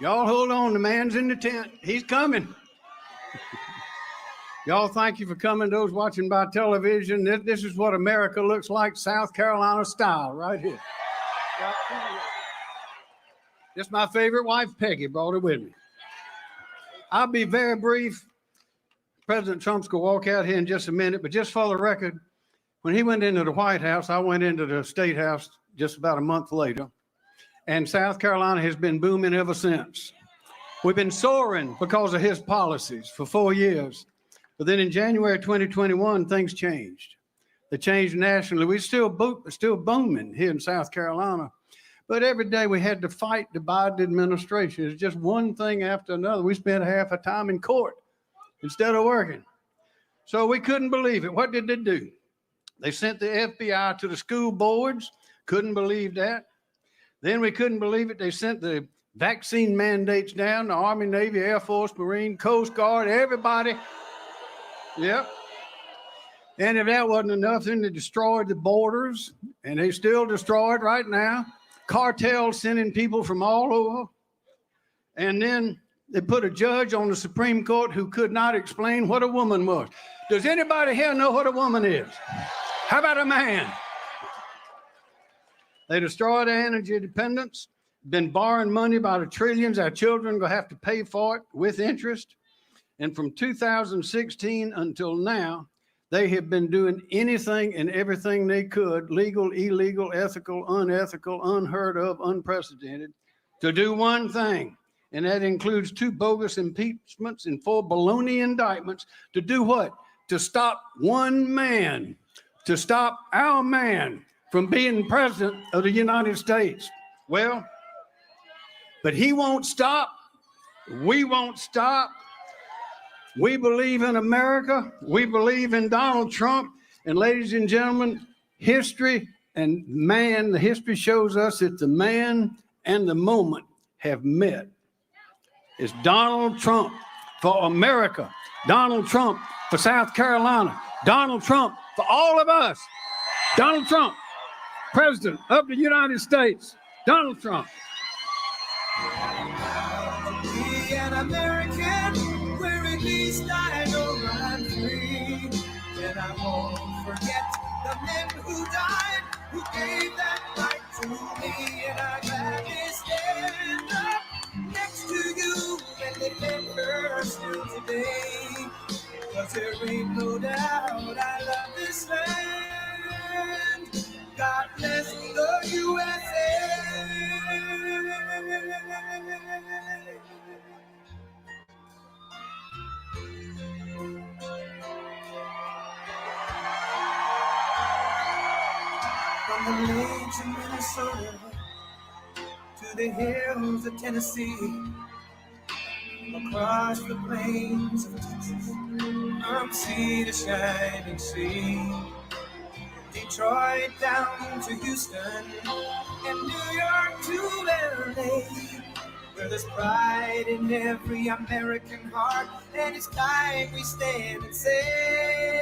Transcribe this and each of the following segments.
Y'all hold on. The man's in the tent. He's coming. Y'all, thank you for coming. Those watching by television, this is what America looks like, South Carolina style, right here. This is my favorite wife, Peggy, brought it with me. I'll be very brief. President Trump's going to walk out here in just a minute, but just for the record, when he went into the White House, I went into the State House just about a month later, and South Carolina has been booming ever since. We've been soaring because of his policies for 4 years. But then in January 2021, things changed. They changed nationally. We're still booming here in South Carolina. But every day we had to fight the Biden administration. It's just one thing after another. We spent half our time in court instead of working. So we couldn't believe it. What did they do? They sent the FBI to the school boards. Couldn't believe that. Then we couldn't believe it. They sent the vaccine mandates down, the Army, Navy, Air Force, Marine, Coast Guard, everybody. Yep. And if that wasn't enough, then they destroyed the borders, and they still destroyed right now. Cartels sending people from all over. And then they put a judge on the Supreme Court who could not explain what a woman was. Does anybody here know what a woman is? How about a man? They destroyed our energy dependence, been borrowing money by the trillions. Our children are going to have to pay for it with interest. And from 2016 until now, they have been doing anything and everything they could, legal, illegal, ethical, unethical, unheard of, unprecedented, to do one thing. And that includes 2 bogus impeachments and 4 baloney indictments. To do what? To stop one man, to stop our man from being president of the United States. Well, but he won't stop. We won't stop. We believe in America. We believe in Donald Trump. And ladies and gentlemen, history and man, the history shows us that the man and the moment have met. It's Donald Trump for America. Donald Trump for South Carolina. Donald Trump for all of us. Donald Trump, President of the United States. Donald Trump. Be an American, where at least I know I'm free. And I won't forget the men who died, who gave that right to me. And I gladly stand up next to you and defend her still today. 'Cause there ain't no doubt I love this land. God bless the USA. From the lakes of Minnesota to the hills of Tennessee, across the plains of Texas, from sea to shining sea, Detroit down to Houston, and New York to LA, where there's pride in every American heart, and it's time we stand and say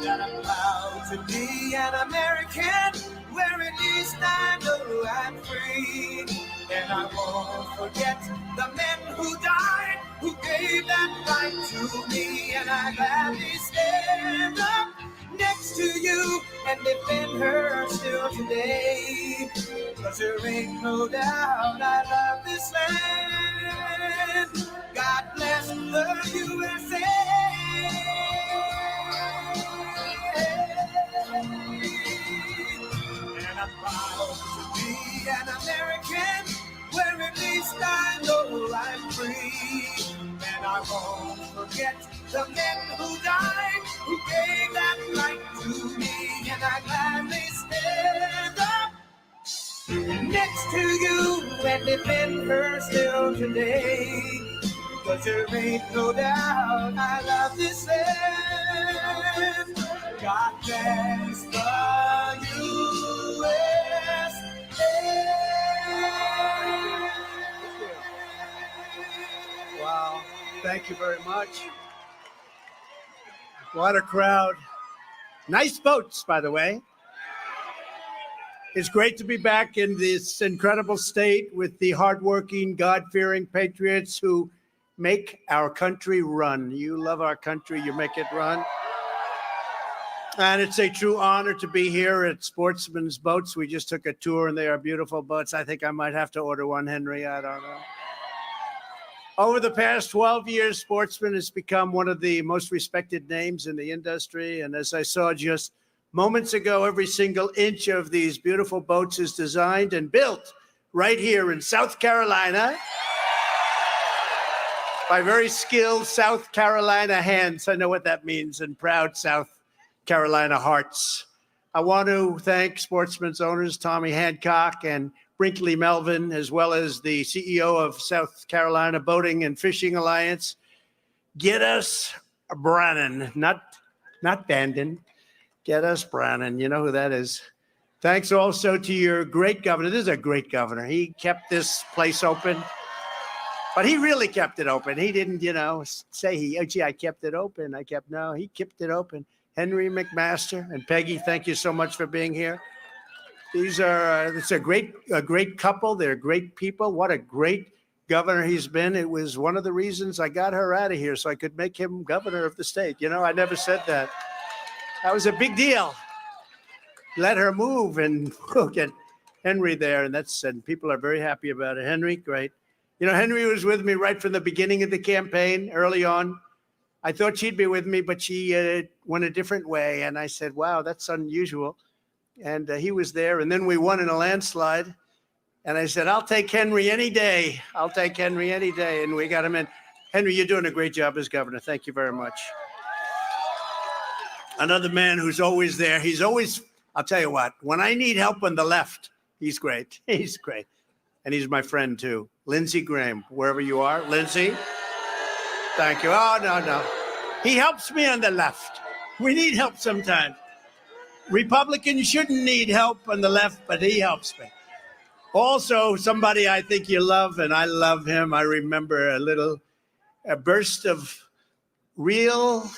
that I'm proud to be an American, where at least I know I'm free. And I won't forget the men who died, who gave that right to me. And I gladly stand up next to you and defend her still today. 'Cause there ain't no doubt I love this land. God bless the USA. And I'm proud to be an American, where at least I know I'm free. And I won't forget the men who died, who gave that right to me. And I gladly stand up next to you and defend her still today. 'Cause there ain't no doubt I love this land. God bless the USA. Wow, thank you very much. What a crowd. Nice boats, by the way. It's great to be back in this incredible state with the hardworking, God-fearing patriots who make our country run. You love our country, you make it run. And it's a true honor to be here at Sportsman's Boats. We just took a tour and they are beautiful boats. I think I might have to order one, Henry. I don't know. Over the past 12 years, Sportsman has become one of the most respected names in the industry. And as I saw just moments ago, every single inch of these beautiful boats is designed and built right here in South Carolina by very skilled South Carolina hands. I know what that means, and proud South Carolina hearts. I want to thank Sportsman's owners, Tommy Hancock and Brinkley Melvin, as well as the CEO of South Carolina Boating and Fishing Alliance. Get us Brannon, not Bandon. Get us Brannon. You know who that is. Thanks also to your great governor. This is a great governor. He kept this place open, but he really kept it open. He didn't, say gee, I kept it open. No, he kept it open. Henry McMaster and Peggy, thank you so much for being here. It's a great couple. They're great people. What a great governor he's been. It was one of the reasons I got her out of here so I could make him governor of the state. I never said that. That was a big deal. Let her move and we'll get Henry there. And people are very happy about it. Henry, great. Henry was with me right from the beginning of the campaign, early on. I thought she'd be with me, but she went a different way. And I said, wow, that's unusual. And he was there. And then we won in a landslide. And I said, I'll take Henry any day. And we got him in. Henry, you're doing a great job as governor. Thank you very much. Another man who's always there. I'll tell you what, when I need help on the left, he's great. He's great. And he's my friend too. Lindsey Graham, wherever you are. Lindsey, thank you. Oh, no. He helps me on the left. We need help sometimes. Republicans shouldn't need help on the left, but he helps me. Also, somebody I think you love, and I love him. I remember a burst of real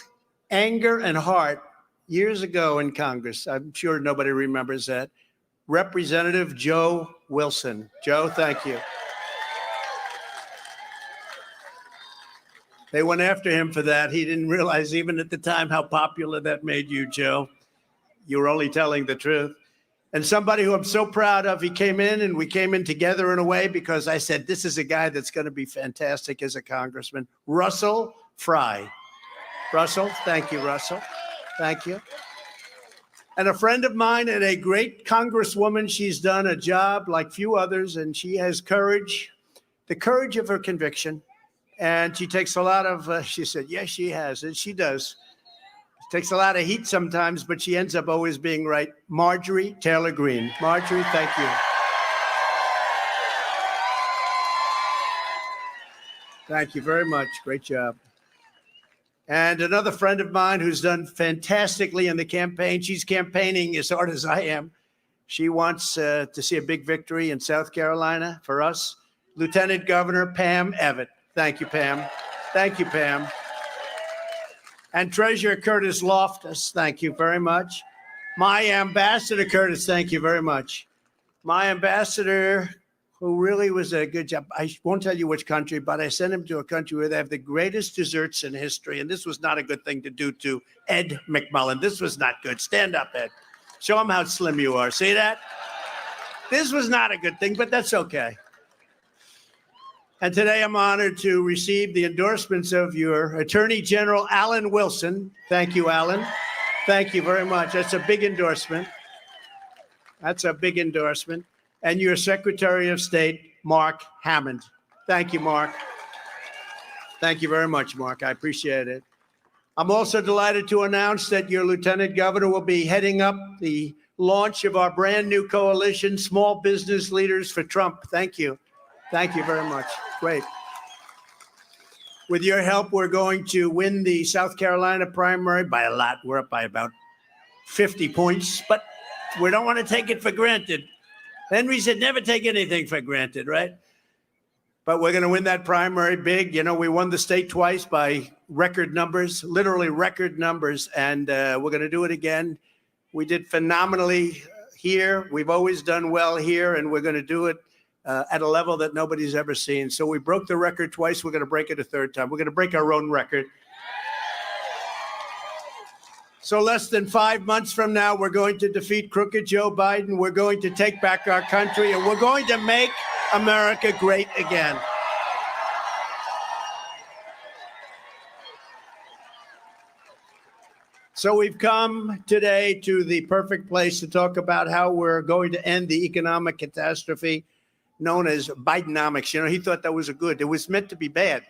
anger and heart years ago in Congress. I'm sure nobody remembers that. Representative Joe Wilson. Joe, thank you. They went after him for that. He didn't realize even at the time how popular that made you, Joe. You were only telling the truth. And somebody who I'm so proud of, he came in and we came in together in a way because I said, this is a guy that's going to be fantastic as a congressman. Russell Fry. Russell, thank you, Russell. Thank you. And a friend of mine and a great congresswoman. She's done a job like few others, and she has courage, the courage of her conviction. And she takes a lot of, she said, yes, she has, and she does. Takes a lot of heat sometimes, but she ends up always being right. Marjorie Taylor Greene. Marjorie, thank you. Thank you very much. Great job. And another friend of mine who's done fantastically in the campaign. She's campaigning as hard as I am. She wants to see a big victory in South Carolina for us. Lieutenant Governor Pam Evett. Thank you, Pam. Thank you, Pam. And Treasurer Curtis Loftus, thank you very much. My ambassador, Curtis, thank you very much. My ambassador, who really was a good job. I won't tell you which country, but I sent him to a country where they have the greatest desserts in history. And this was not a good thing to do to Ed McMullen. This was not good. Stand up, Ed. Show him how slim you are. See that? This was not a good thing, but that's okay. And today I'm honored to receive the endorsements of your Attorney General, Alan Wilson. Thank you, Alan. Thank you very much. That's a big endorsement. That's a big endorsement. And your Secretary of State, Mark Hammond. Thank you, Mark. Thank you very much, Mark. I appreciate it. I'm also delighted to announce that your Lieutenant Governor will be heading up the launch of our brand new coalition, Small Business Leaders for Trump. Thank you. Thank you very much. Great. With your help, we're going to win the South Carolina primary by a lot. We're up by about 50 points, but we don't want to take it for granted. Henry said, never take anything for granted, right? But we're going to win that primary big. We won the state twice by record numbers, literally record numbers, and we're going to do it again. We did phenomenally here. We've always done well here, and we're going to do it at a level that nobody's ever seen. So we broke the record twice. We're going to break it a third time. We're going to break our own record. So less than 5 months from now, we're going to defeat crooked Joe Biden. We're going to take back our country, and we're going to make America great again. So we've come today to the perfect place to talk about how we're going to end the economic catastrophe known as Bidenomics. You know, he thought that was it was meant to be bad.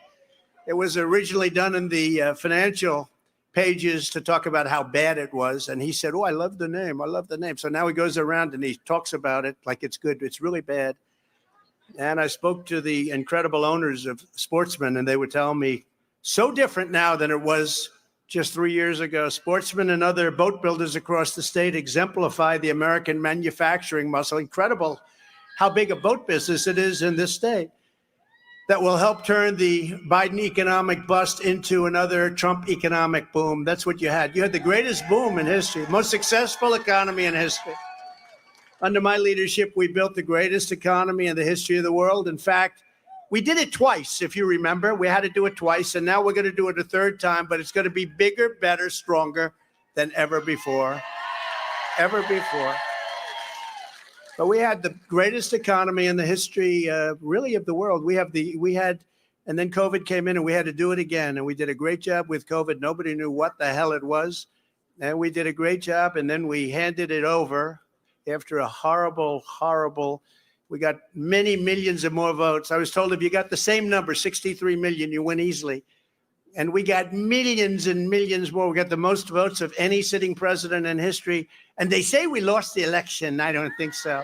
It was originally done in the financial pages to talk about how bad it was. And he said, oh, I love the name. I love the name. So now he goes around and he talks about it like it's good. It's really bad. And I spoke to the incredible owners of Sportsman, and they were telling me so different now than it was just 3 years ago. Sportsmen and other boat builders across the state exemplify the American manufacturing muscle. Incredible how big a boat business it is in this state that will help turn the Biden economic bust into another Trump economic boom. That's what you had. You had the greatest boom in history, most successful economy in history. Under my leadership, we built the greatest economy in the history of the world. In fact, we did it twice, if you remember. We had to do it twice, and now we're going to do it a third time, but it's going to be bigger, better, stronger than ever before. Ever before. But we had the greatest economy in the history, really, of the world. And then COVID came in, and we had to do it again. And we did a great job with COVID. Nobody knew what the hell it was. And we did a great job, and then we handed it over after a horrible, we got many millions of more votes. I was told if you got the same number, 63 million, you win easily. And we got millions and millions more. We got the most votes of any sitting president in history. And they say we lost the election. I don't think so.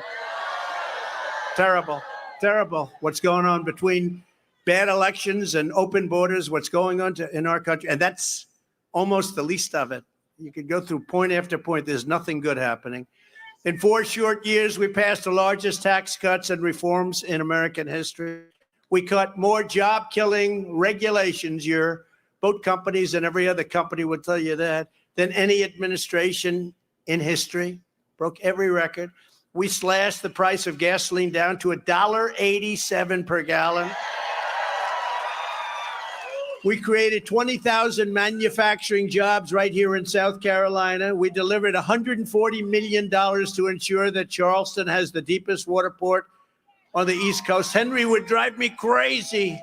Terrible, terrible. What's going on between bad elections and open borders, what's going on in our country. And that's almost the least of it. You could go through point after point. There's nothing good happening. In 4 short years, we passed the largest tax cuts and reforms in American history. We cut more job-killing regulations, your boat companies and every other company would tell you that, than any administration in history. Broke every record. We slashed the price of gasoline down to $1.87 per gallon. We created 20,000 manufacturing jobs right here in South Carolina. We delivered $140 million to ensure that Charleston has the deepest water port on the East Coast. Henry would drive me crazy.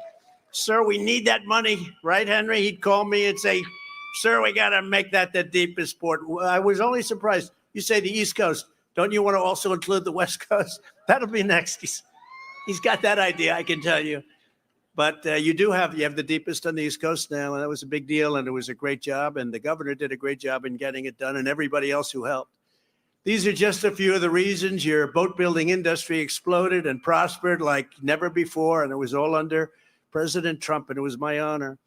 Sir, we need that money. Right, Henry? He'd call me and say, sir, we got to make that the deepest port. I was only surprised. You say the East Coast. Don't you want to also include the West Coast? That'll be next. He's got that idea, I can tell you. But you have the deepest on the East Coast now, and that was a big deal, and it was a great job, and the governor did a great job in getting it done, and everybody else who helped. These are just a few of the reasons your boat building industry exploded and prospered like never before, and it was all under President Trump, and it was my honor.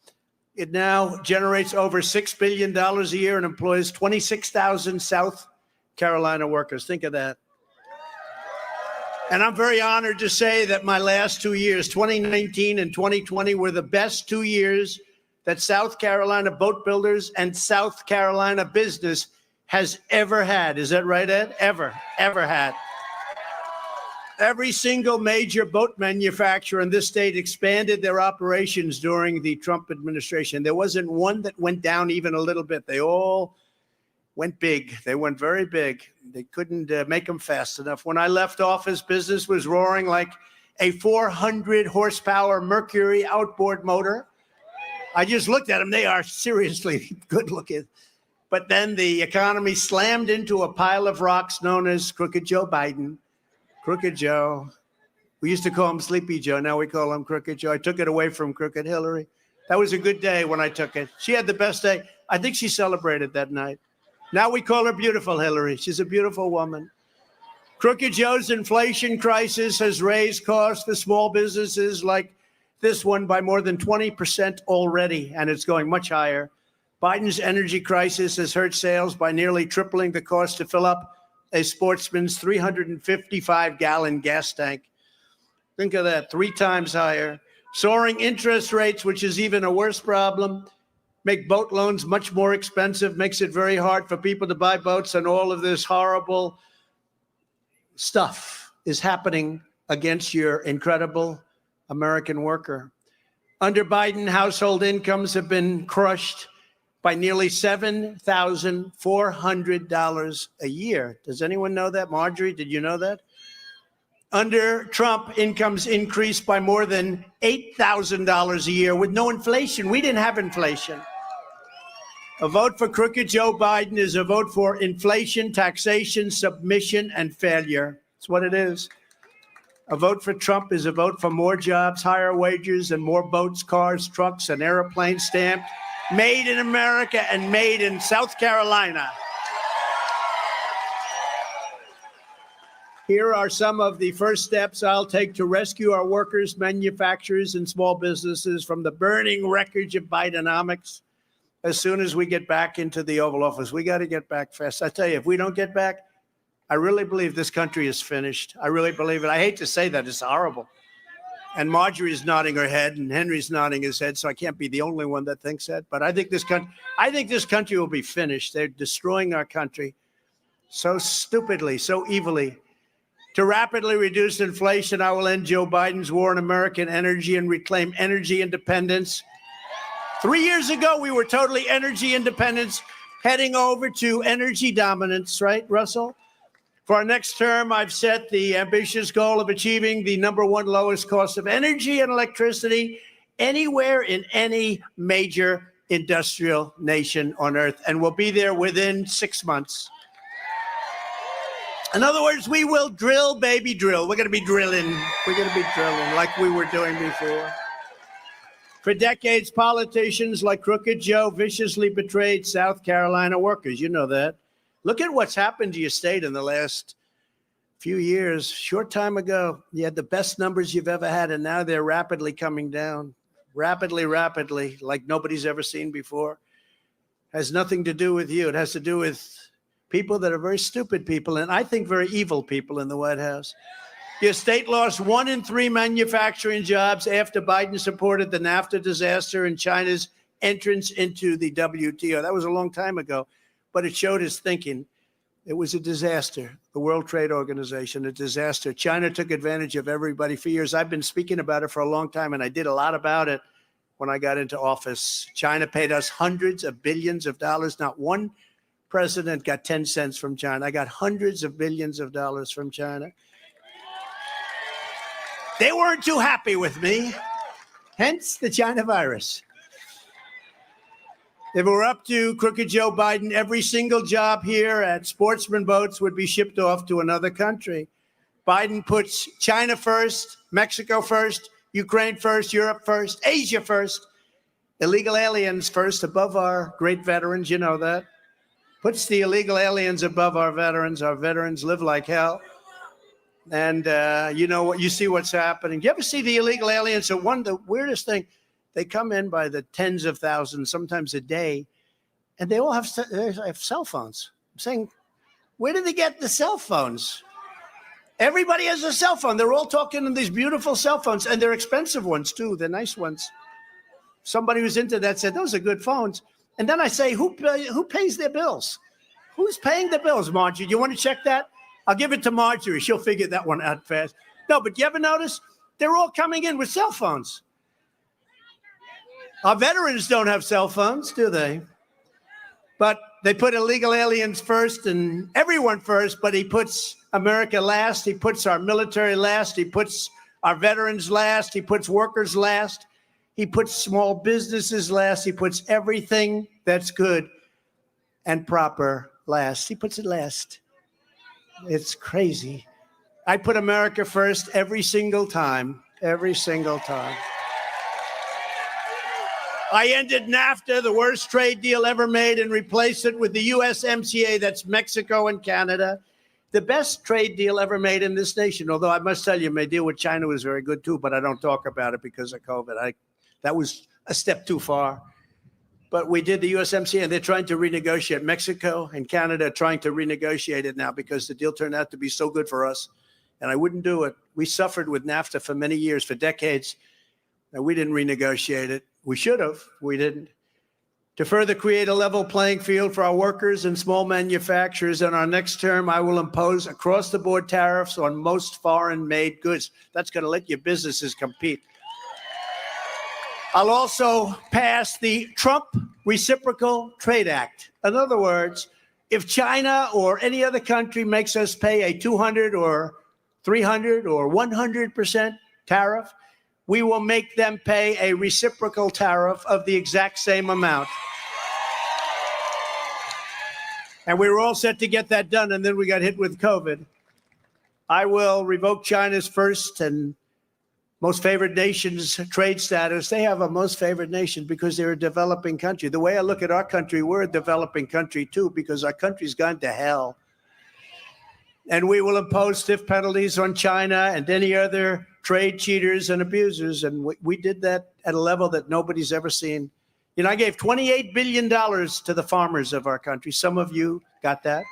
It now generates over $6 billion a year and employs 26,000 South Carolina workers. Think of that. And I'm very honored to say that my last 2 years, 2019 and 2020, were the best 2 years that South Carolina boat builders and South Carolina business has ever had. Is that right, Ed? Ever had. Every single major boat manufacturer in this state expanded their operations during the Trump administration. There wasn't one that went down even a little bit. They all went big. They went very big. They couldn't make them fast enough. When I left office, business was roaring like a 400 horsepower Mercury outboard motor. I just looked at them. They are seriously good looking. But then the economy slammed into a pile of rocks known as Crooked Joe Biden. Crooked Joe. We used to call him Sleepy Joe. Now we call him Crooked Joe. I took it away from Crooked Hillary. That was a good day when I took it. She had the best day. I think she celebrated that night. Now we call her Beautiful Hillary. She's a beautiful woman. Crooked Joe's inflation crisis has raised costs for small businesses like this one by more than 20% already, and it's going much higher. Biden's energy crisis has hurt sales by nearly tripling the cost to fill up a Sportsman's 355-gallon gas tank. Think of that, 3 times higher. Soaring interest rates, which is even a worse problem, make boat loans much more expensive, makes it very hard for people to buy boats, and all of this horrible stuff is happening against your incredible American worker. Under Biden, household incomes have been crushed by nearly $7,400 a year. Does anyone know that? Marjorie, did you know that? Under Trump, incomes increased by more than $8,000 a year with no inflation. We didn't have inflation. A vote for crooked Joe Biden is a vote for inflation, taxation, submission, and failure. That's what it is. A vote for Trump is a vote for more jobs, higher wages, and more boats, cars, trucks, and airplanes stamped, made in America and made in South Carolina. Here are some of the first steps I'll take to rescue our workers, manufacturers, and small businesses from the burning wreckage of Bidenomics as soon as we get back into the Oval Office. We got to get back fast. I tell you, if we don't get back, I really believe this country is finished. I really believe it. I hate to say that. It's horrible. And Marjorie's nodding her head, and Henry's nodding his head, so I can't be the only one that thinks that. But I think this country will be finished. They're destroying our country so stupidly, so evilly. To rapidly reduce inflation, I will end Joe Biden's war on American energy and reclaim energy independence. 3 years ago, we were totally energy independent, heading over to energy dominance, right, Russell? For our next term, I've set the ambitious goal of achieving the #1 lowest cost of energy and electricity anywhere in any major industrial nation on earth, and we'll be there within 6 months. In other words, we will drill, baby, drill. We're going to be drilling. We're going to be drilling like we were doing before. For decades, politicians like Crooked Joe viciously betrayed South Carolina workers. You know that. Look at what's happened to your state in the last few years. Short time ago, you had the best numbers you've ever had, and now they're rapidly coming down. Rapidly, like nobody's ever seen before. Has nothing to do with you. It has to do with people that are very stupid people, and I think very evil people in the White House. Your state lost 1 in 3 manufacturing jobs after Biden supported the NAFTA disaster and China's entrance into the WTO. That was a long time ago, but it showed his thinking. It was a disaster. The World Trade Organization, a disaster. China took advantage of everybody for years. I've been speaking about it for a long time, and I did a lot about it when I got into office. China paid us hundreds of billions of dollars. Not one president got 10 cents from China. I got hundreds of billions of dollars from China. They weren't too happy with me, hence the China virus. If it were up to Crooked Joe Biden, every single job here at Sportsman Boats would be shipped off to another country. Biden puts China first, Mexico first, Ukraine first, Europe first, Asia first, illegal aliens first, above our great veterans, you know that. Puts the illegal aliens above our veterans. Our veterans live like hell. And you know what? You see what's happening. Do you ever see the illegal aliens? So the weirdest thing, they come in by the tens of thousands, sometimes a day, and they all have cell phones. I'm saying, where did they get the cell phones? Everybody has a cell phone. They're all talking on these beautiful cell phones, and they're expensive ones too. They're nice ones. Somebody who's into that said, those are good phones. And then I say, who pays their bills? Who's paying the bills, Marjorie? Do you want to check that? I'll give it to Marjorie. She'll figure that one out fast. No, but you ever notice? They're all coming in with cell phones. Our veterans don't have cell phones, do they? But they put illegal aliens first and everyone first, but he puts America last. He puts our military last. He puts our veterans last. He puts workers last. He puts small businesses last. He puts everything that's good and proper last. He puts it last. It's crazy. I put America first every single time. Every single time. I ended NAFTA, the worst trade deal ever made, and replaced it with the USMCA, that's Mexico and Canada. The best trade deal ever made in this nation, although I must tell you, my deal with China was very good too, but I don't talk about it because of COVID. That was a step too far. But we did the USMCA, and they're trying to renegotiate. Mexico and Canada are trying to renegotiate it now because the deal turned out to be so good for us, and I wouldn't do it. We suffered with NAFTA for many years, for decades, and we didn't renegotiate it. We should have. We didn't. To further create a level playing field for our workers and small manufacturers, in our next term, I will impose across-the-board tariffs on most foreign-made goods. That's going to let your businesses compete. I'll also pass the Trump Reciprocal Trade Act. In other words, if China or any other country makes us pay a 200 or 300 or 100% tariff, we will make them pay a reciprocal tariff of the exact same amount. And we were all set to get that done, and then we got hit with COVID. I will revoke China's first and most favored nation's trade status. They have a most favored nation because they're a developing country. The way I look at our country, we're a developing country too, because our country's gone to hell. And we will impose stiff penalties on China and any other trade cheaters and abusers. And we did that at a level that nobody's ever seen. You know, I gave $28 billion to the farmers of our country. Some of you got that.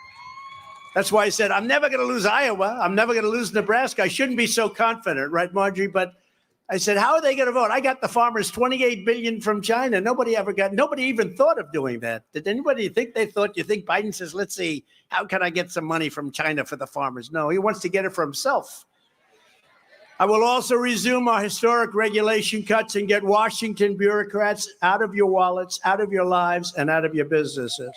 That's why I said, I'm never going to lose Iowa. I'm never going to lose Nebraska. I shouldn't be so confident, right, Marjorie? But I said, how are they going to vote? I got the farmers $28 billion from China. Nobody even thought of doing that. Did anybody think they thought? You think Biden says, let's see, how can I get some money from China for the farmers? No, he wants to get it for himself. I will also resume our historic regulation cuts and get Washington bureaucrats out of your wallets, out of your lives, and out of your businesses.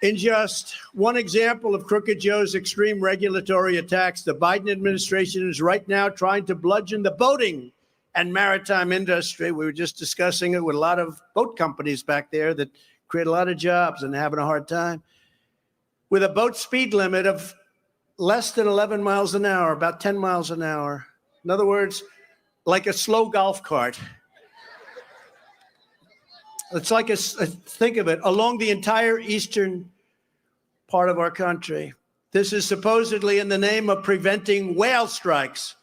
In just one example of Crooked Joe's extreme regulatory attacks, the Biden administration is right now trying to bludgeon the boating and maritime industry. We were just discussing it with a lot of boat companies back there that create a lot of jobs and having a hard time. With a boat speed limit of less than 11 miles an hour, about 10 miles an hour. In other words, like a slow golf cart. It's like think of it, along the entire eastern part of our country. This is supposedly in the name of preventing whale strikes,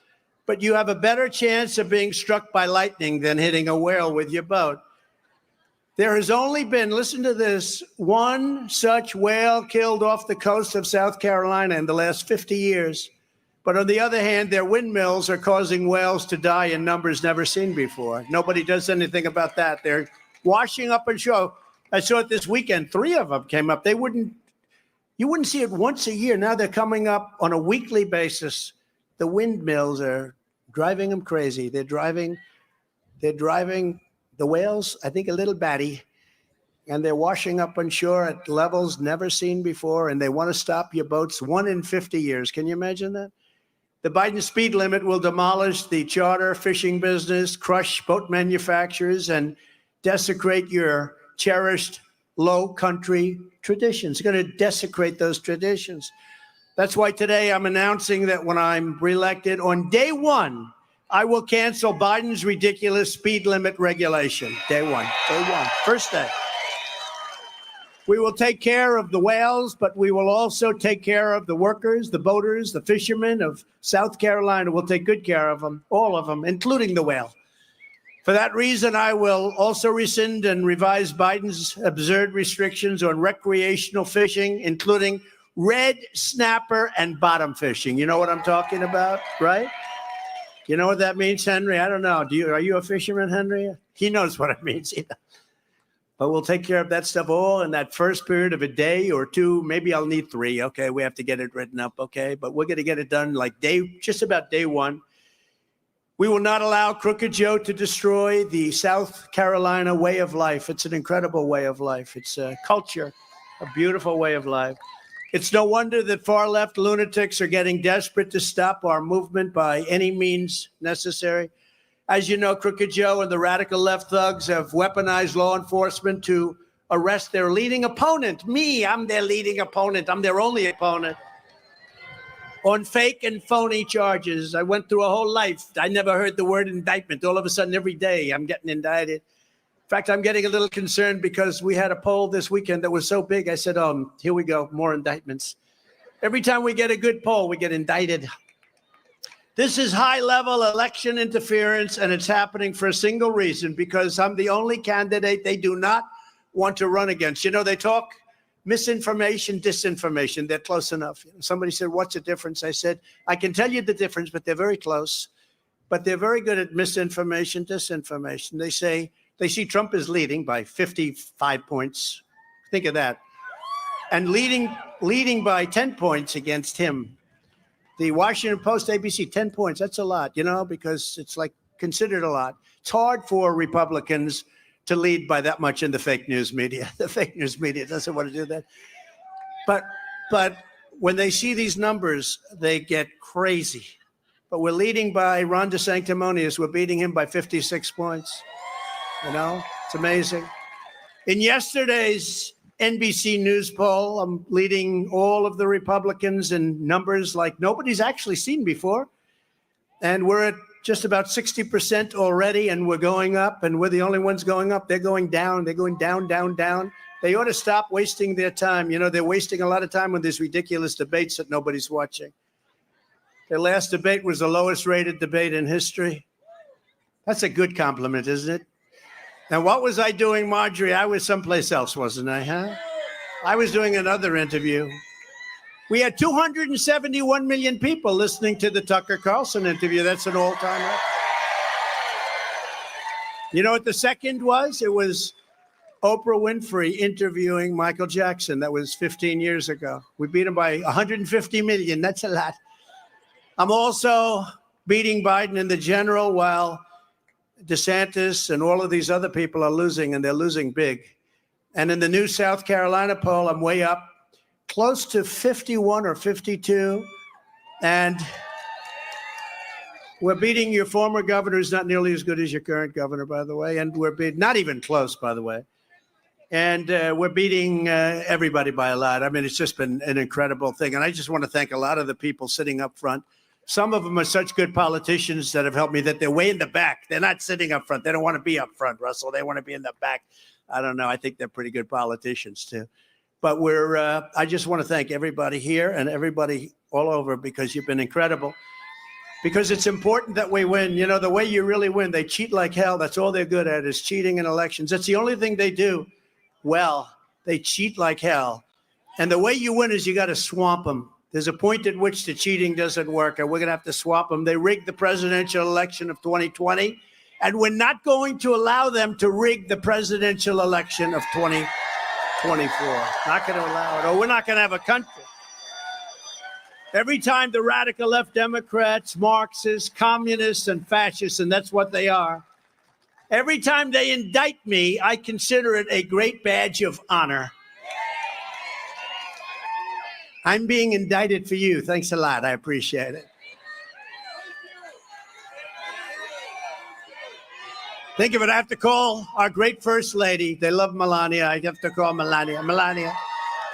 but you have a better chance of being struck by lightning than hitting a whale with your boat. There has only been, listen to this, one such whale killed off the coast of South Carolina in the last 50 years. But on the other hand, their windmills are causing whales to die in numbers never seen before. Nobody does anything about that. They're washing up on shore. I saw it this weekend. 3 of them came up. You wouldn't see it once a year. Now they're coming up on a weekly basis. The windmills are driving them crazy. They're driving the whales, I think, a little batty, and they're washing up on shore at levels never seen before, and they want to stop your boats 1 in 50 years. Can you imagine that? The Biden speed limit will demolish the charter fishing business, crush boat manufacturers, and desecrate your cherished low country traditions. It's going to desecrate those traditions. That's why today I'm announcing that when I'm reelected, on day one, I will cancel Biden's ridiculous speed limit regulation. Day one, first day. We will take care of the whales, but we will also take care of the workers, the boaters, the fishermen of South Carolina. We'll take good care of them, all of them, including the whale. For that reason, I will also rescind and revise Biden's absurd restrictions on recreational fishing, including red snapper and bottom fishing. You know what I'm talking about, right? You know what that means, Henry? I don't know. Are you a fisherman, Henry? He knows what it means. But we'll take care of that stuff all in that first period of a day or two. Maybe I'll need 3. Okay, we have to get it written up. Okay, but we're going to get it done like just about day one. We will not allow Crooked Joe to destroy the South Carolina way of life. It's an incredible way of life. It's a culture, a beautiful way of life. It's no wonder that far-left lunatics are getting desperate to stop our movement by any means necessary. As you know, Crooked Joe and the radical left thugs have weaponized law enforcement to arrest their leading opponent. Me, I'm their leading opponent. I'm their only opponent. On fake and phony charges. I went through a whole life. I never heard the word indictment. All of a sudden, every day, I'm getting indicted. In fact, I'm getting a little concerned because we had a poll this weekend that was so big. I said, here we go, more indictments. Every time we get a good poll, we get indicted. This is high-level election interference, and it's happening for a single reason, because I'm the only candidate they do not want to run against. You know, they talk misinformation, disinformation. They're close enough. Somebody said, what's the difference? I said, I can tell you the difference, but they're very close. But they're very good at misinformation, disinformation. They say, They see Trump is leading by 55 points. Think of that. And leading by 10 points against him. The Washington Post, ABC, 10 points. That's a lot, because it's like considered a lot. It's hard for Republicans to lead by that much in the fake news media. The fake news media doesn't want to do that. But when they see these numbers, they get crazy. But we're leading by Ron DeSanctimonious. We're beating him by 56 points. It's amazing. In yesterday's NBC News poll, I'm leading all of the Republicans in numbers like nobody's actually seen before. And we're at just about 60% already, and we're going up, and we're the only ones going up. They're going down. They're going down, down, down. They ought to stop wasting their time. They're wasting a lot of time with these ridiculous debates that nobody's watching. Their last debate was the lowest rated debate in history. That's a good compliment, isn't it? Now, what was I doing, Marjorie? I was someplace else, wasn't I, huh? I was doing another interview. We had 271 million people listening to the Tucker Carlson interview. That's an all-time record. You know what the second was? It was Oprah Winfrey interviewing Michael Jackson. That was 15 years ago. We beat him by 150 million. That's a lot. I'm also beating Biden in the general while DeSantis and all of these other people are losing, and they're losing big. And in the new South Carolina poll, I'm way up, close to 51 or 52. And we're beating your former governor, who's not nearly as good as your current governor, by the way. And we're not even close, by the way. And we're beating everybody by a lot. I mean, it's just been an incredible thing. And I just want to thank a lot of the people sitting up front. Some of them are such good politicians that have helped me that they're way in the back. They're not sitting up front. They don't want to be up front, Russell. They want to be in the back. I don't know. I think they're pretty good politicians, too. But I just want to thank everybody here and everybody all over, because you've been incredible. Because it's important that we win. The way you really win, they cheat like hell. That's all they're good at, is cheating in elections. That's the only thing they do well. They cheat like hell. And the way you win is you got to swamp them. There's a point at which the cheating doesn't work, and we're going to have to swap them. They rigged the presidential election of 2020, and we're not going to allow them to rig the presidential election of 2024. Not going to allow it, or we're not going to have a country. Every time the radical left Democrats, Marxists, communists, and fascists, and that's what they are, every time they indict me, I consider it a great badge of honor. I'm being indicted for you. Thanks a lot. I appreciate it. Think of it. I have to call our great first lady. They love Melania. I have to call Melania.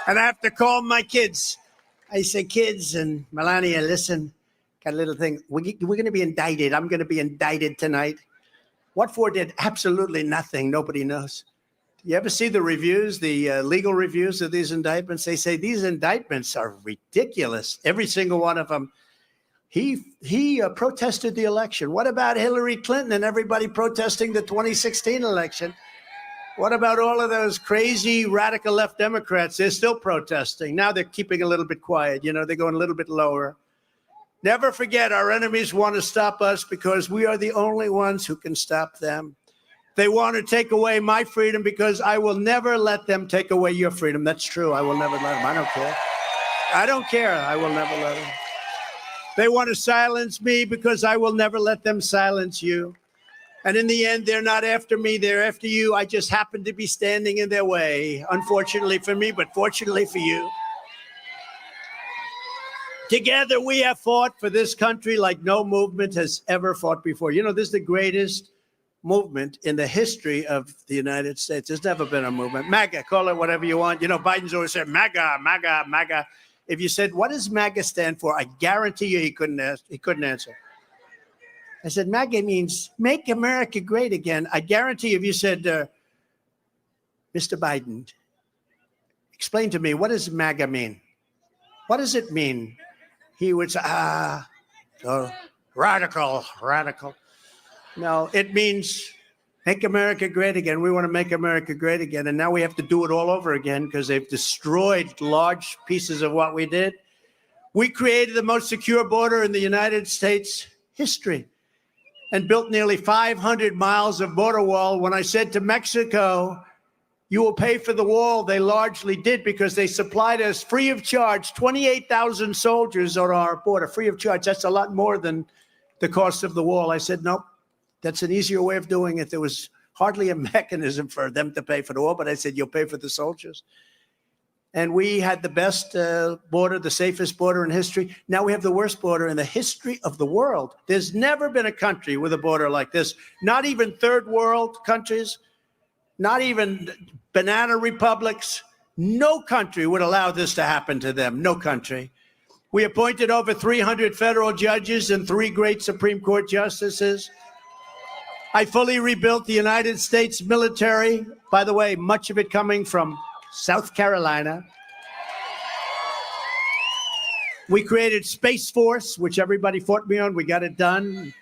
And I have to call my kids. I say, kids, and Melania, listen, got a little thing. We're going to be indicted. I'm going to be indicted tonight. What for did absolutely nothing. Nobody knows. You ever see the reviews, the legal reviews of these indictments? They say these indictments are ridiculous. Every single one of them. He protested the election. What about Hillary Clinton and everybody protesting the 2016 election? What about all of those crazy radical left Democrats? They're still protesting. Now they're keeping a little bit quiet. They're going a little bit lower. Never forget, our enemies want to stop us because we are the only ones who can stop them. They want to take away my freedom because I will never let them take away your freedom. That's true. I will never let them. I don't care. I don't care. I will never let them. They want to silence me because I will never let them silence you. And in the end, they're not after me. They're after you. I just happen to be standing in their way. Unfortunately for me, but fortunately for you. Together, we have fought for this country like no movement has ever fought before. This is the greatest movement in the history of the United States. There's never been a movement. MAGA, call it whatever you want. Biden's always said MAGA, MAGA, MAGA. If you said, what does MAGA stand for? I guarantee you he couldn't answer. I said, MAGA means make America great again. I guarantee if you said, Mr. Biden, explain to me, what does MAGA mean? What does it mean? He would say, radical. No, it means make America great again. We want to make America great again. And now we have to do it all over again because they've destroyed large pieces of what we did. We created the most secure border in the United States history. and built nearly 500 miles of border wall. When I said to Mexico, you will pay for the wall, they largely did because they supplied us free of charge 28,000 soldiers on our border, free of charge. That's a lot more than the cost of the wall. I said, nope, that's an easier way of doing it. There was hardly a mechanism for them to pay for the wall, but I said, you'll pay for the soldiers. And we had the best border, the safest border in history. Now we have the worst border in the history of the world. There's never been a country with a border like this, not even third world countries, not even banana republics. No country would allow this to happen to them, no country. We appointed over 300 federal judges and 3 great Supreme Court justices. I fully rebuilt the United States military, by the way, much of it coming from South Carolina. We created Space Force, which everybody fought me on. We got it done.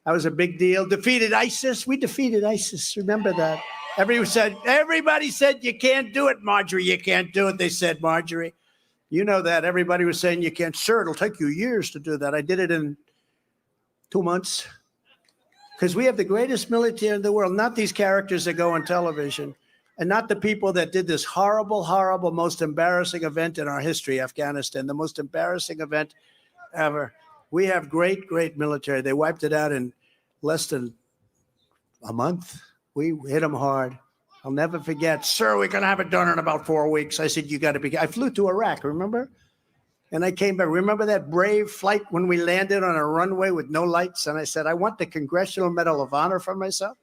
That was a big deal. Defeated ISIS. We defeated ISIS. Remember that. Everybody said, you can't do it, Marjorie. You can't do it. They said, Marjorie. You know that. Everybody was saying you can't. Sure, it'll take you years to do that. I did it in 2 months. Because we have the greatest military in the world, not these characters that go on television, and not the people that did this horrible, horrible, most embarrassing event in our history, Afghanistan, the most embarrassing event ever. We have great, great military. They wiped it out in less than a month. We hit them hard. I'll never forget, sir, we're going to have it done in about 4 weeks. I said, you got to be. I flew to Iraq, remember? And I came back. Remember that brave flight when we landed on a runway with no lights? And I said, I want the Congressional Medal of Honor for myself.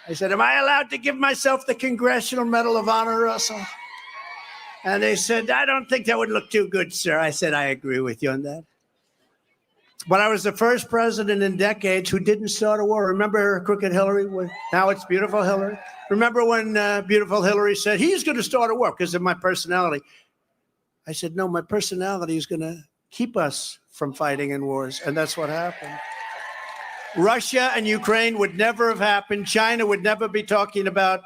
I said, am I allowed to give myself the Congressional Medal of Honor, Russell? And they said, I don't think that would look too good, sir. I said, I agree with you on that. But I was the first president in decades who didn't start a war. Remember Crooked Hillary? Now it's Beautiful Hillary. Remember when Beautiful Hillary said, he's going to start a war because of my personality. I said, no, my personality is going to keep us from fighting in wars. And that's what happened. Russia and Ukraine would never have happened. China would never be talking about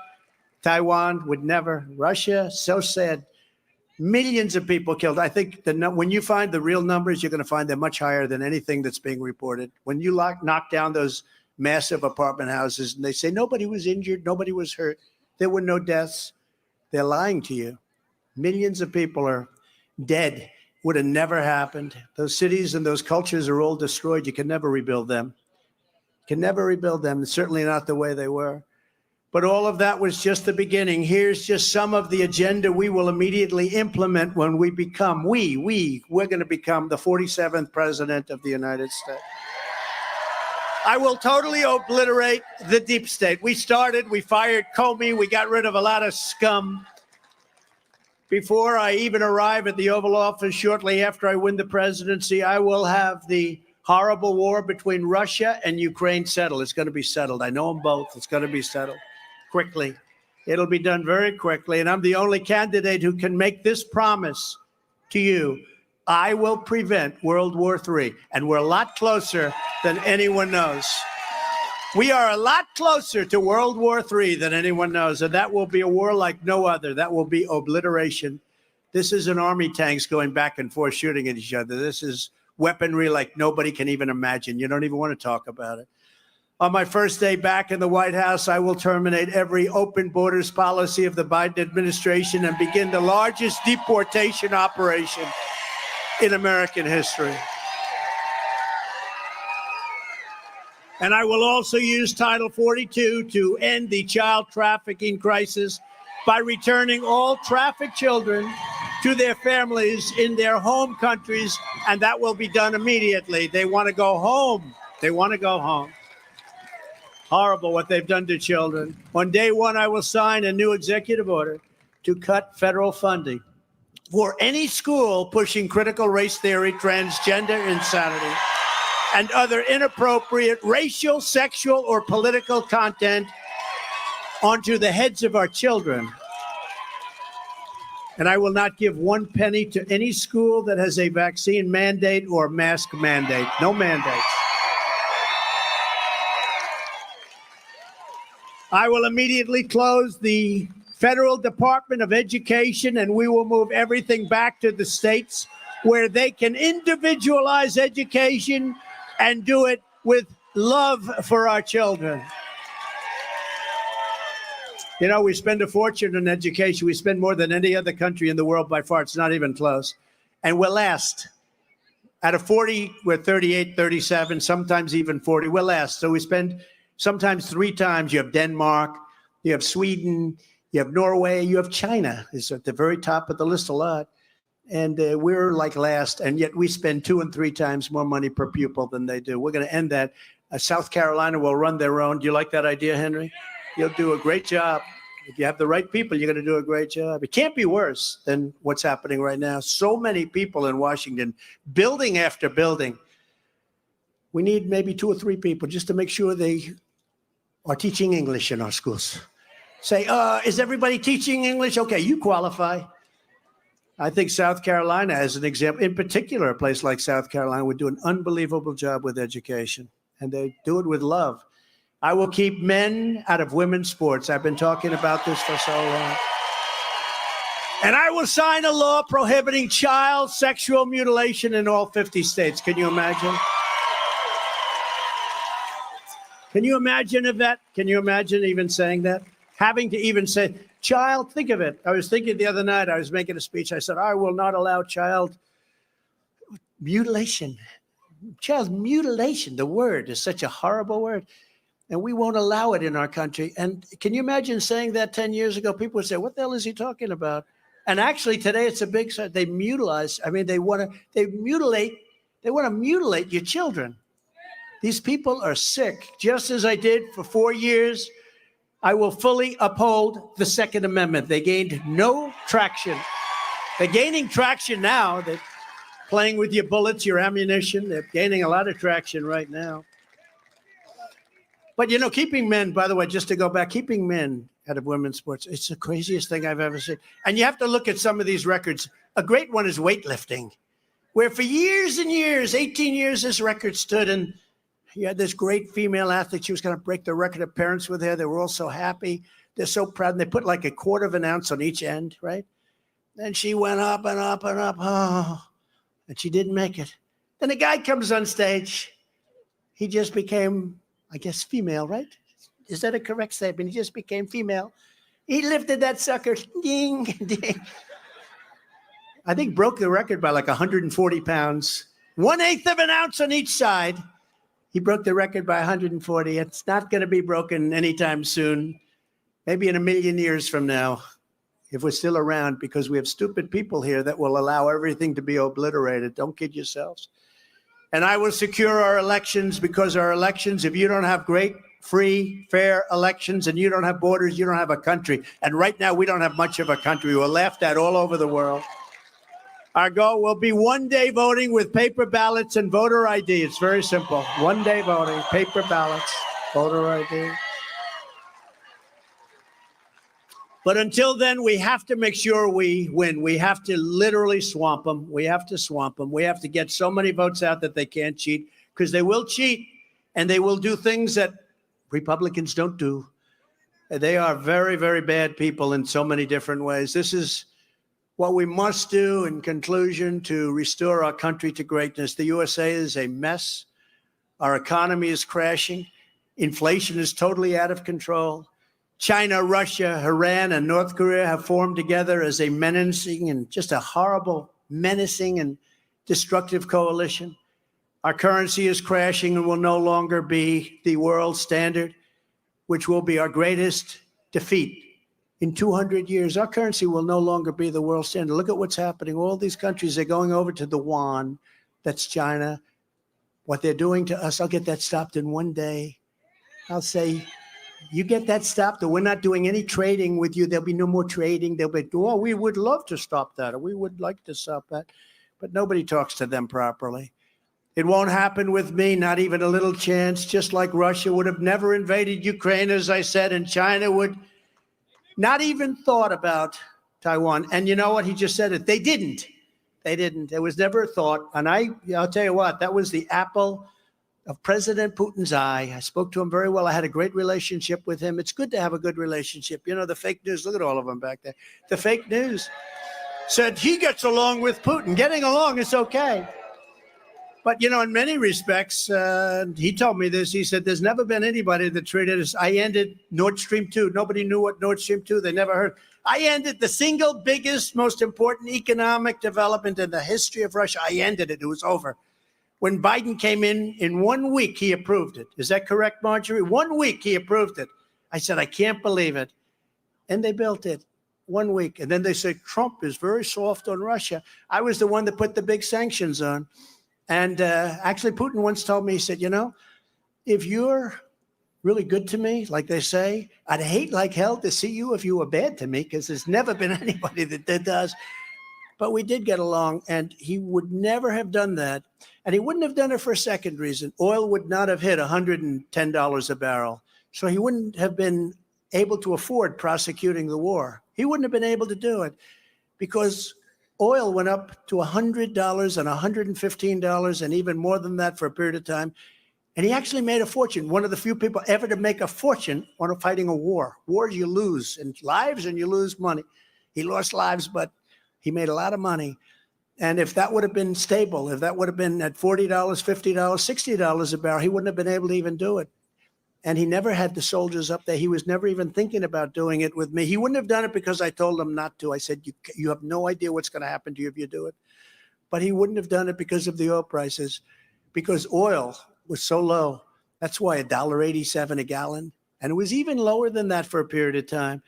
Taiwan, would never. Russia, so sad. Millions of people killed. I think when you find the real numbers, you're going to find they're much higher than anything that's being reported. When you knock down those massive apartment houses and they say nobody was injured, nobody was hurt, there were no deaths, they're lying to you. Millions of people are dead. Would have never happened. Those cities and those cultures are all destroyed. You can never rebuild them. Can never rebuild them, certainly not the way they were. But all of that was just the beginning. Here's just some of the agenda we will immediately implement when we become, we're going to become the 47th president of the United States. I will totally obliterate the deep state. We fired Comey, we got rid of a lot of scum. Before I even arrive at the Oval Office, shortly after I win the presidency, I will have the horrible war between Russia and Ukraine settled. It's going to be settled. I know them both. It's going to be settled quickly. It'll be done very quickly. And I'm the only candidate who can make this promise to you. I will prevent World War III. And we're a lot closer than anyone knows. We are a lot closer to World War III than anyone knows. And that will be a war like no other. That will be obliteration. This isn't army tanks going back and forth shooting at each other. This is weaponry like nobody can even imagine. You don't even want to talk about it. On my first day back in the White House, I will terminate every open borders policy of the Biden administration and begin the largest deportation operation in American history. And I will also use Title 42 to end the child trafficking crisis by returning all trafficked children to their families in their home countries, and that will be done immediately. They want to go home. They want to go home. Horrible what they've done to children. On day one, I will sign a new executive order to cut federal funding for any school pushing critical race theory, transgender insanity, and other inappropriate racial, sexual, or political content onto the heads of our children. And I will not give 1 penny to any school that has a vaccine mandate or mask mandate. No mandates. I will immediately close the Federal Department of Education, and we will move everything back to the states where they can individualize education and do it with love for our children. You know, we spend a fortune on education. We spend more than any other country in the world by far. It's not even close. And we're last. Out of 40, we're 38, 37, sometimes even 40. We're last. So we spend sometimes 3 times. You have Denmark, you have Sweden, you have Norway, you have China. It's at the very top of the list a lot. And we're like last, and yet we spend 2 and 3 times more money per pupil than they do. We're going to end that. South Carolina will run their own. Do you like that idea, Henry? You'll do a great job. If you have the right people, you're going to do a great job. It can't be worse than what's happening right now. So many people in Washington, building after building. We need maybe 2 or 3 people just to make sure they are teaching English in our schools. Say, is everybody teaching English? Okay, you qualify. I think South Carolina, as an example, in particular, a place like South Carolina would do an unbelievable job with education, and they do it with love. I will keep men out of women's sports. I've been talking about this for so long. And I will sign a law prohibiting child sexual mutilation in all 50 states. Can you imagine? Can you imagine, Yvette? Can you imagine even saying that? Having to even say, child, think of it. I was thinking the other night, I was making a speech. I said, I will not allow child mutilation. Child mutilation, the word is such a horrible word. And we won't allow it in our country. And can you imagine saying that 10 years ago? People would say, what the hell is he talking about? And actually today it's a big, they mutilize. I mean, they want to mutilate your children. These people are sick. Just as I did for 4 years, I will fully uphold the Second Amendment. They gained no traction. They're gaining traction now. They're playing with your bullets, your ammunition. They're gaining a lot of traction right now. But, you know, keeping men, by the way, just to go back, keeping men out of women's sports, it's the craziest thing I've ever seen. And you have to look at some of these records. A great one is weightlifting, where for years and years, 18 years, this record stood. And you had this great female athlete. She was going to break the record. Her parents were there. They were all so happy. They're so proud. And they put like a 1/4 of an ounce on each end, right? And she went up and up and up. Oh, and she didn't make it. Then a guy comes on stage. He just became, I guess, female, right? Is that a correct statement? He just became female. He lifted that sucker, ding, ding. I think broke the record by like 140 pounds. 1/8 of an ounce on each side. He broke the record by 140. It's not going to be broken anytime soon. Maybe in 1,000,000 years from now, if we're still around, because we have stupid people here that will allow everything to be obliterated. Don't kid yourselves. And I will secure our elections, because our elections, if you don't have great, free, fair elections and you don't have borders, you don't have a country. And right now, we don't have much of a country. We're laughed at all over the world. Our goal will be 1 day voting with paper ballots and voter ID. It's very simple. 1 day voting, paper ballots, voter ID. But until then, we have to make sure we win. We have to literally swamp them. We have to swamp them. We have to get so many votes out that they can't cheat, because they will cheat and they will do things that Republicans don't do. They are very, very bad people in so many different ways. This is what we must do in conclusion to restore our country to greatness. The USA is a mess. Our economy is crashing. Inflation is totally out of control. China, Russia, Iran, and North Korea have formed together as a menacing and just a horrible, menacing and destructive coalition. Our currency is crashing and will no longer be the world standard, which will be our greatest defeat in 200 years. Our currency will no longer be the world standard. Look at what's happening. All these countries are going over to the yuan. That's China. What they're doing to us, I'll get that stopped in 1 day. I'll say, you get that stopped, or we're not doing any trading with you. There'll be no more trading. They'll be, oh, we would love to stop that, or we would like to stop that. But nobody talks to them properly. It won't happen with me, not even a little chance. Just like Russia would have never invaded Ukraine, as I said, and China would not even thought about Taiwan. And you know what? He just said it. They didn't. They didn't. There was never a thought. And I'll tell you what, that was the apple of President Putin's eye. I spoke to him very well. I had a great relationship with him. It's good to have a good relationship. You know, the fake news, look at all of them back there. The fake news said he gets along with Putin. Getting along is okay. But, you know, in many respects, he told me this. He said, there's never been anybody that treated us. I ended Nord Stream 2. Nobody knew what Nord Stream 2, they never heard. I ended the single biggest, most important economic development in the history of Russia. I ended it. It was over. When Biden came in 1 week, he approved it. Is that correct, Marjorie? 1 week, he approved it. I said, I can't believe it. And they built it 1 week. And then they said, Trump is very soft on Russia. I was the one that put the big sanctions on. And actually, Putin once told me, he said, you know, if you're really good to me, like they say, I'd hate like hell to see you if you were bad to me, because there's never been anybody that does. But we did get along, and he would never have done that. And he wouldn't have done it for a second reason. Oil would not have hit $110 a barrel. So he wouldn't have been able to afford prosecuting the war. He wouldn't have been able to do it because oil went up to $100 and $115 and even more than that for a period of time. And he actually made a fortune, one of the few people ever to make a fortune on fighting a war. Wars you lose in lives and you lose money. He lost lives, but he made a lot of money. And if that would have been stable, if that would have been at $40, $50, $60 a barrel, he wouldn't have been able to even do it. And he never had the soldiers up there. He was never even thinking about doing it with me. He wouldn't have done it because I told him not to. I said, you have no idea what's going to happen to you if you do it. But he wouldn't have done it because of the oil prices, because oil was so low. That's why $1.87 a gallon. And it was even lower than that for a period of time.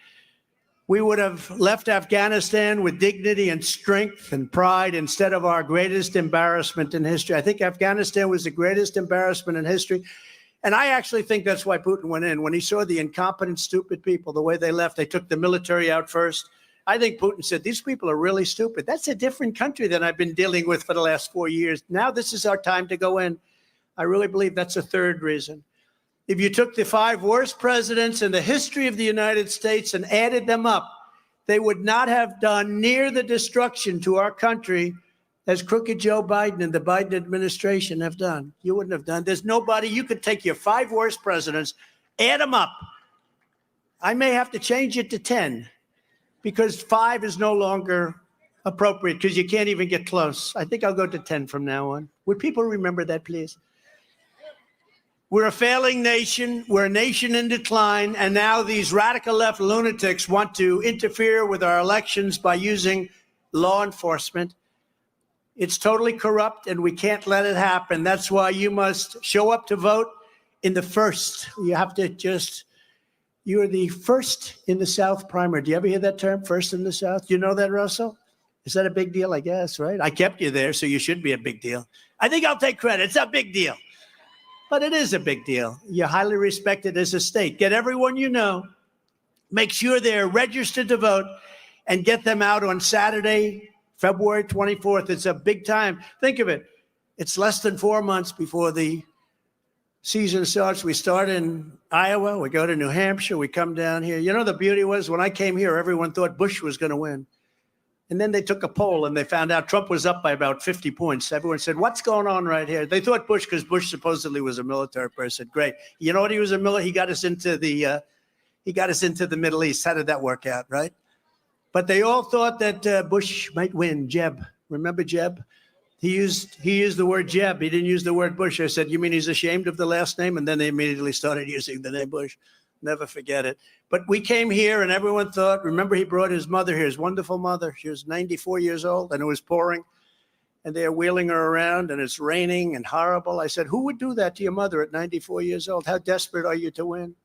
We would have left Afghanistan with dignity and strength and pride instead of our greatest embarrassment in history. I think Afghanistan was the greatest embarrassment in history. And I actually think that's why Putin went in. When he saw the incompetent, stupid people, the way they left, they took the military out first. I think Putin said, these people are really stupid. That's a different country than I've been dealing with for the last 4 years. Now this is our time to go in. I really believe that's a third reason. If you took the 5 worst presidents in the history of the United States and added them up, they would not have done near the destruction to our country as crooked Joe Biden and the Biden administration have done. You wouldn't have done. There's nobody. You could take your 5 worst presidents, add them up. I may have to change it to 10 because 5 is no longer appropriate because you can't even get close. I think I'll go to 10 from now on. Would people remember that, please? We're a failing nation. We're a nation in decline. And now these radical left lunatics want to interfere with our elections by using law enforcement. It's totally corrupt, and we can't let it happen. That's why you must show up to vote in the first. You have to you're the first in the South primary. Do you ever hear that term, first in the South? Do you know that, Russell? Is that a big deal, I guess, right? I kept you there, so you should be a big deal. I think I'll take credit. It's a big deal. But it is a big deal. You're highly respected as a state. Get everyone you know. Make sure they're registered to vote and get them out on Saturday, February 24th. It's a big time. Think of it. It's less than 4 months before the season starts. We start in Iowa. We go to New Hampshire. We come down here. You know, the beauty was when I came here, everyone thought Bush was going to win. And then they took a poll and they found out Trump was up by about 50 points. Everyone said, what's going on right here? They thought Bush, because Bush supposedly was a military person. Great. You know what? He was a military. He got us into the Middle East. How did that work out, right? But they all thought that Bush might win. Jeb. Remember Jeb? He used the word Jeb. He didn't use the word Bush. I said, you mean he's ashamed of the last name? And then they immediately started using the name Bush. Never forget it. But we came here and everyone thought, remember he brought his mother here, his wonderful mother. She was 94 years old and it was pouring and they're wheeling her around and it's raining and horrible. I said, who would do that to your mother at 94 years old? How desperate are you to win?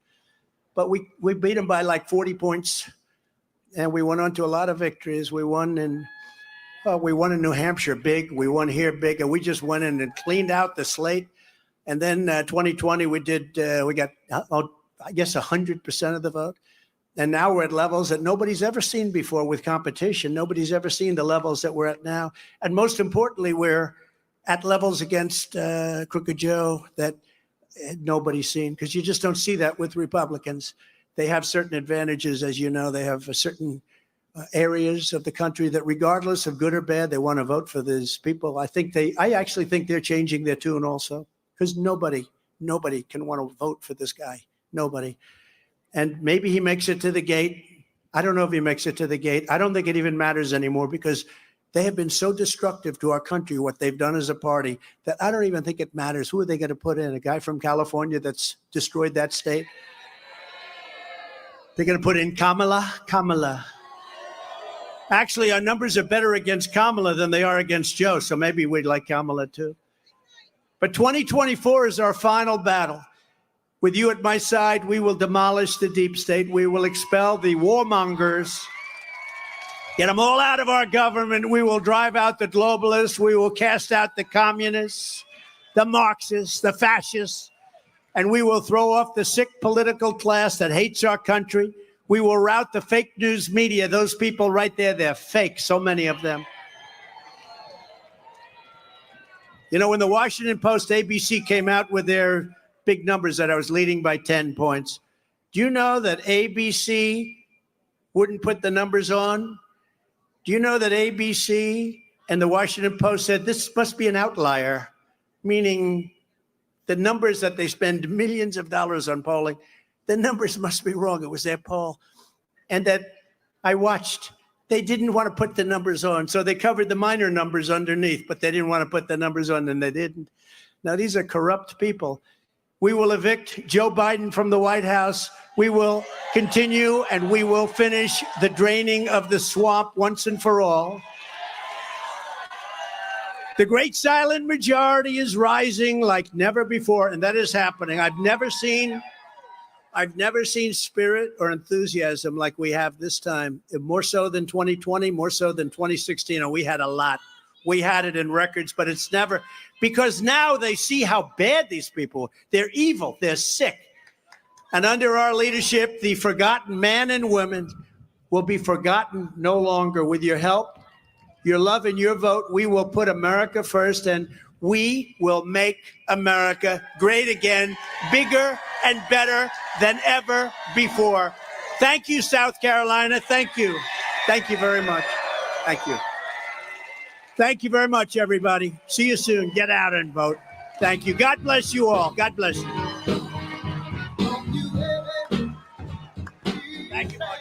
But we beat him by like 40 points and we went on to a lot of victories. We won in New Hampshire big. We won here big and we just went in and cleaned out the slate. And then 2020 we got I guess 100% of the vote. And now we're at levels that nobody's ever seen before with competition. Nobody's ever seen the levels that we're at now. And most importantly, we're at levels against Crooked Joe that nobody's seen because you just don't see that with Republicans. They have certain advantages, as you know. They have certain areas of the country that regardless of good or bad, they want to vote for these people. I actually think they're changing their tune also because nobody can want to vote for this guy. Nobody. And maybe he makes it to the gate. I don't know if he makes it to the gate. I don't think it even matters anymore because They have been so destructive to our country, what they've done as a party, that I don't even think it matters. Who are they going to put in? A guy from California that's destroyed that state? They're going to put in Kamala. Actually, our numbers are better against Kamala than they are against Joe, so maybe we'd like Kamala too. But 2024 is our final battle. With you at my side, we will demolish the deep state. We will expel the warmongers. Get them all out of our government. We will drive out the globalists. We will cast out the communists, the Marxists, the fascists, and we will throw off the sick political class that hates our country. We will rout the fake news media. Those people right there, they're fake, so many of them. You know, when the Washington Post, ABC came out with their big numbers that I was leading by 10 points, do you know that ABC wouldn't put the numbers on? Do you know that ABC and the Washington Post said this must be an outlier, meaning the numbers that they spend millions of dollars on polling, the numbers must be wrong. It was their poll. And that I watched, they didn't want to put the numbers on. So they covered the minor numbers underneath, but they didn't want to put the numbers on, and they didn't. Now, these are corrupt people. We will evict Joe Biden from the White House. We will continue and we will finish the draining of the swamp once and for all. The great silent majority is rising like never before, and that is happening. I've never seen spirit or enthusiasm like we have this time, more so than 2020, more so than 2016. And we had a lot. We had it in records, but it's never, because now they see how bad these people, they're evil, they're sick. And under our leadership, the forgotten man and women will be forgotten no longer. With your help, your love, and your vote, we will put America first, and we will make America great again, bigger and better than ever before. Thank you, South Carolina. Thank you. Thank you very much. Thank you. Thank you very much, everybody. See you soon. Get out and vote. Thank you. God bless you all. God bless you. Thank you, Mike.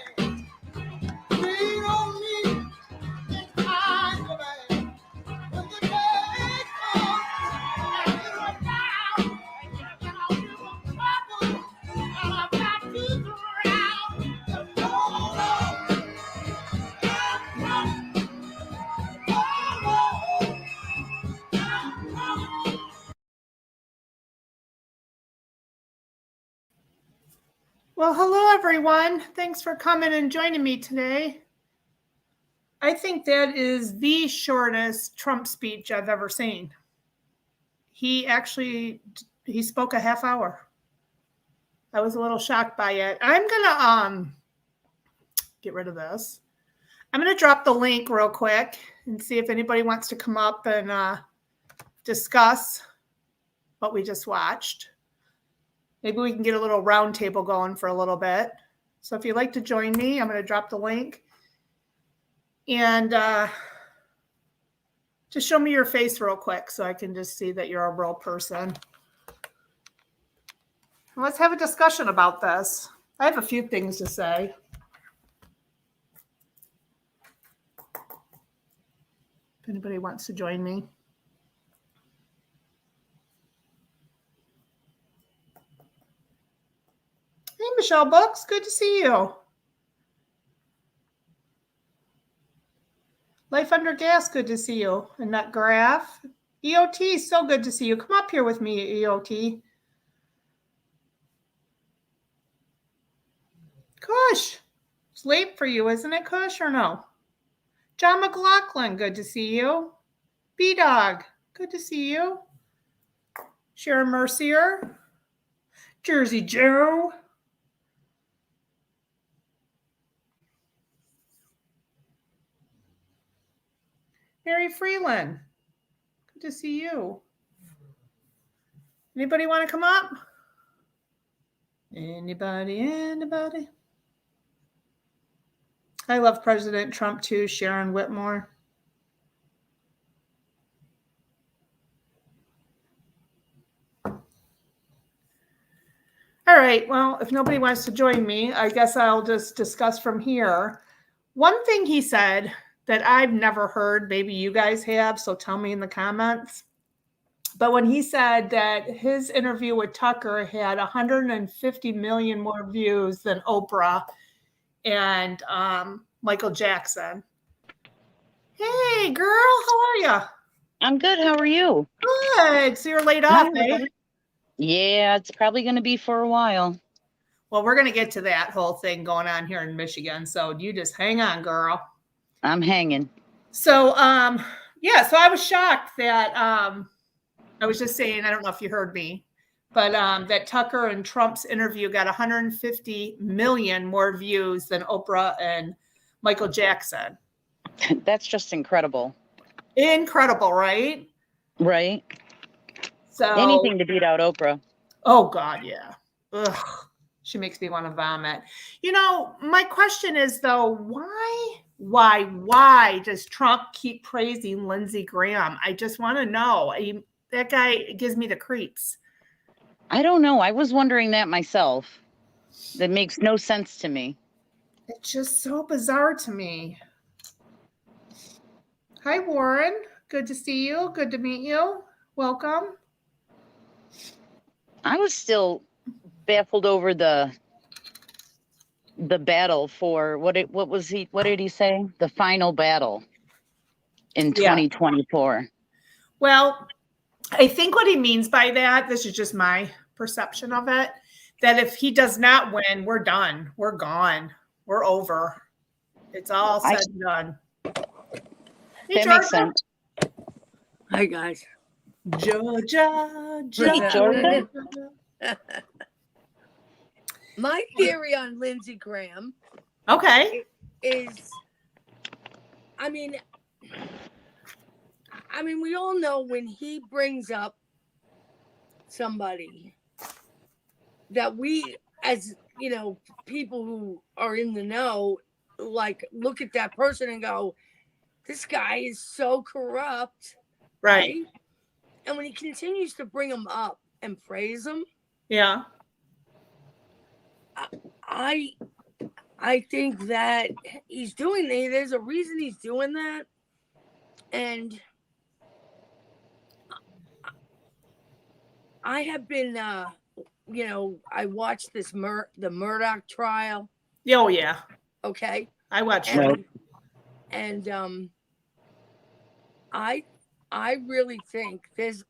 Well, hello, everyone. Thanks for coming and joining me today. I think that is the shortest Trump speech I've ever seen. He spoke a half hour. I was a little shocked by it. I'm going to get rid of this. I'm going to drop the link real quick and see if anybody wants to come up and discuss what we just watched. Maybe we can get a little round table going for a little bit. So if you'd like to join me, I'm going to drop the link. And just show me your face real quick so I can just see that you're a real person. Let's have a discussion about this. I have a few things to say. If anybody wants to join me. Hey, Michelle Books, good to see you. Life Under Gas, good to see you. Annette Graff. EOT, so good to see you. Come up here with me, EOT. Kush, it's late for you, isn't it, Kush, or no? John McLaughlin, good to see you. B-Dog, good to see you. Sharon Mercier. Jersey Joe. Mary Freeland, good to see you. Anybody want to come up? Anybody? I love President Trump too, Sharon Whitmore. All right, well, if nobody wants to join me, I guess I'll just discuss from here. One thing he said that I've never heard. Maybe you guys have, so tell me in the comments. But when he said that his interview with Tucker had 150 million more views than Oprah and Michael Jackson. Hey, girl, how are you? I'm good. How are you? Good. So you're laid Hi, off, eh? everybody. Yeah, it's probably going to be for a while. Well, we're going to get to that whole thing going on here in Michigan. So you just hang on, girl. I'm hanging. So, yeah, so I was shocked that I was just saying, I don't know if you heard me, but that Tucker and Trump's interview got 150 million more views than Oprah and Michael Jackson. That's just incredible. Incredible, right? Right? So Anything to beat out Oprah. Oh God, yeah. Ugh, she makes me want to vomit. You know, my question is though, why does Trump keep praising Lindsey Graham? I just want to know. That guy gives me the creeps. I don't know. I was wondering that myself. That makes no sense to me. It's just so bizarre to me. Hi, Warren. Good to see you. Good to meet you. Welcome. I was still baffled over the battle for what did he say? The final battle in Yeah. 2024. Well, I think what he means by that, this is just my perception of it, that if he does not win, we're done. We're gone. We're over. It's all said and done. Hey, That Georgia. makes sense. Hi, guys. Georgia. Georgia? My theory on Lindsey Graham Okay. is, I mean, we all know when he brings up somebody that we, as you know, people who are in the know, like look at that person and go, this guy is so corrupt. Right. And when he continues to bring him up and praise him, Yeah. I think that he's doing it. There's a reason he's doing that. And I have been, I watched this the Murdoch trial. Oh, yeah. Okay. I watched And, it. and I really think there's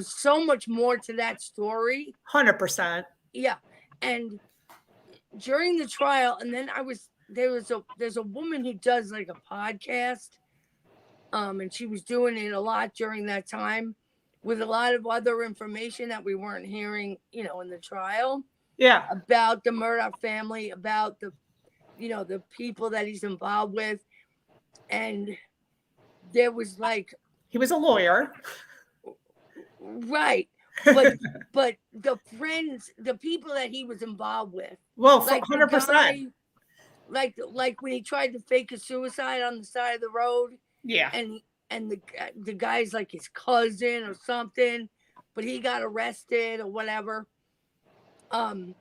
so much more to that story. 100%. Yeah. And during the trial, and then there's a woman who does like a podcast, and she was doing it a lot during that time with a lot of other information that we weren't hearing, in the trial. Yeah. About the Murdoch family, about the people that he's involved with. And there was like, he was a lawyer. Right. But the friends, the people that he was involved with. Well, like 100%. Like when he tried to fake a suicide on the side of the road. Yeah. And the guy's like his cousin or something, but he got arrested or whatever. Then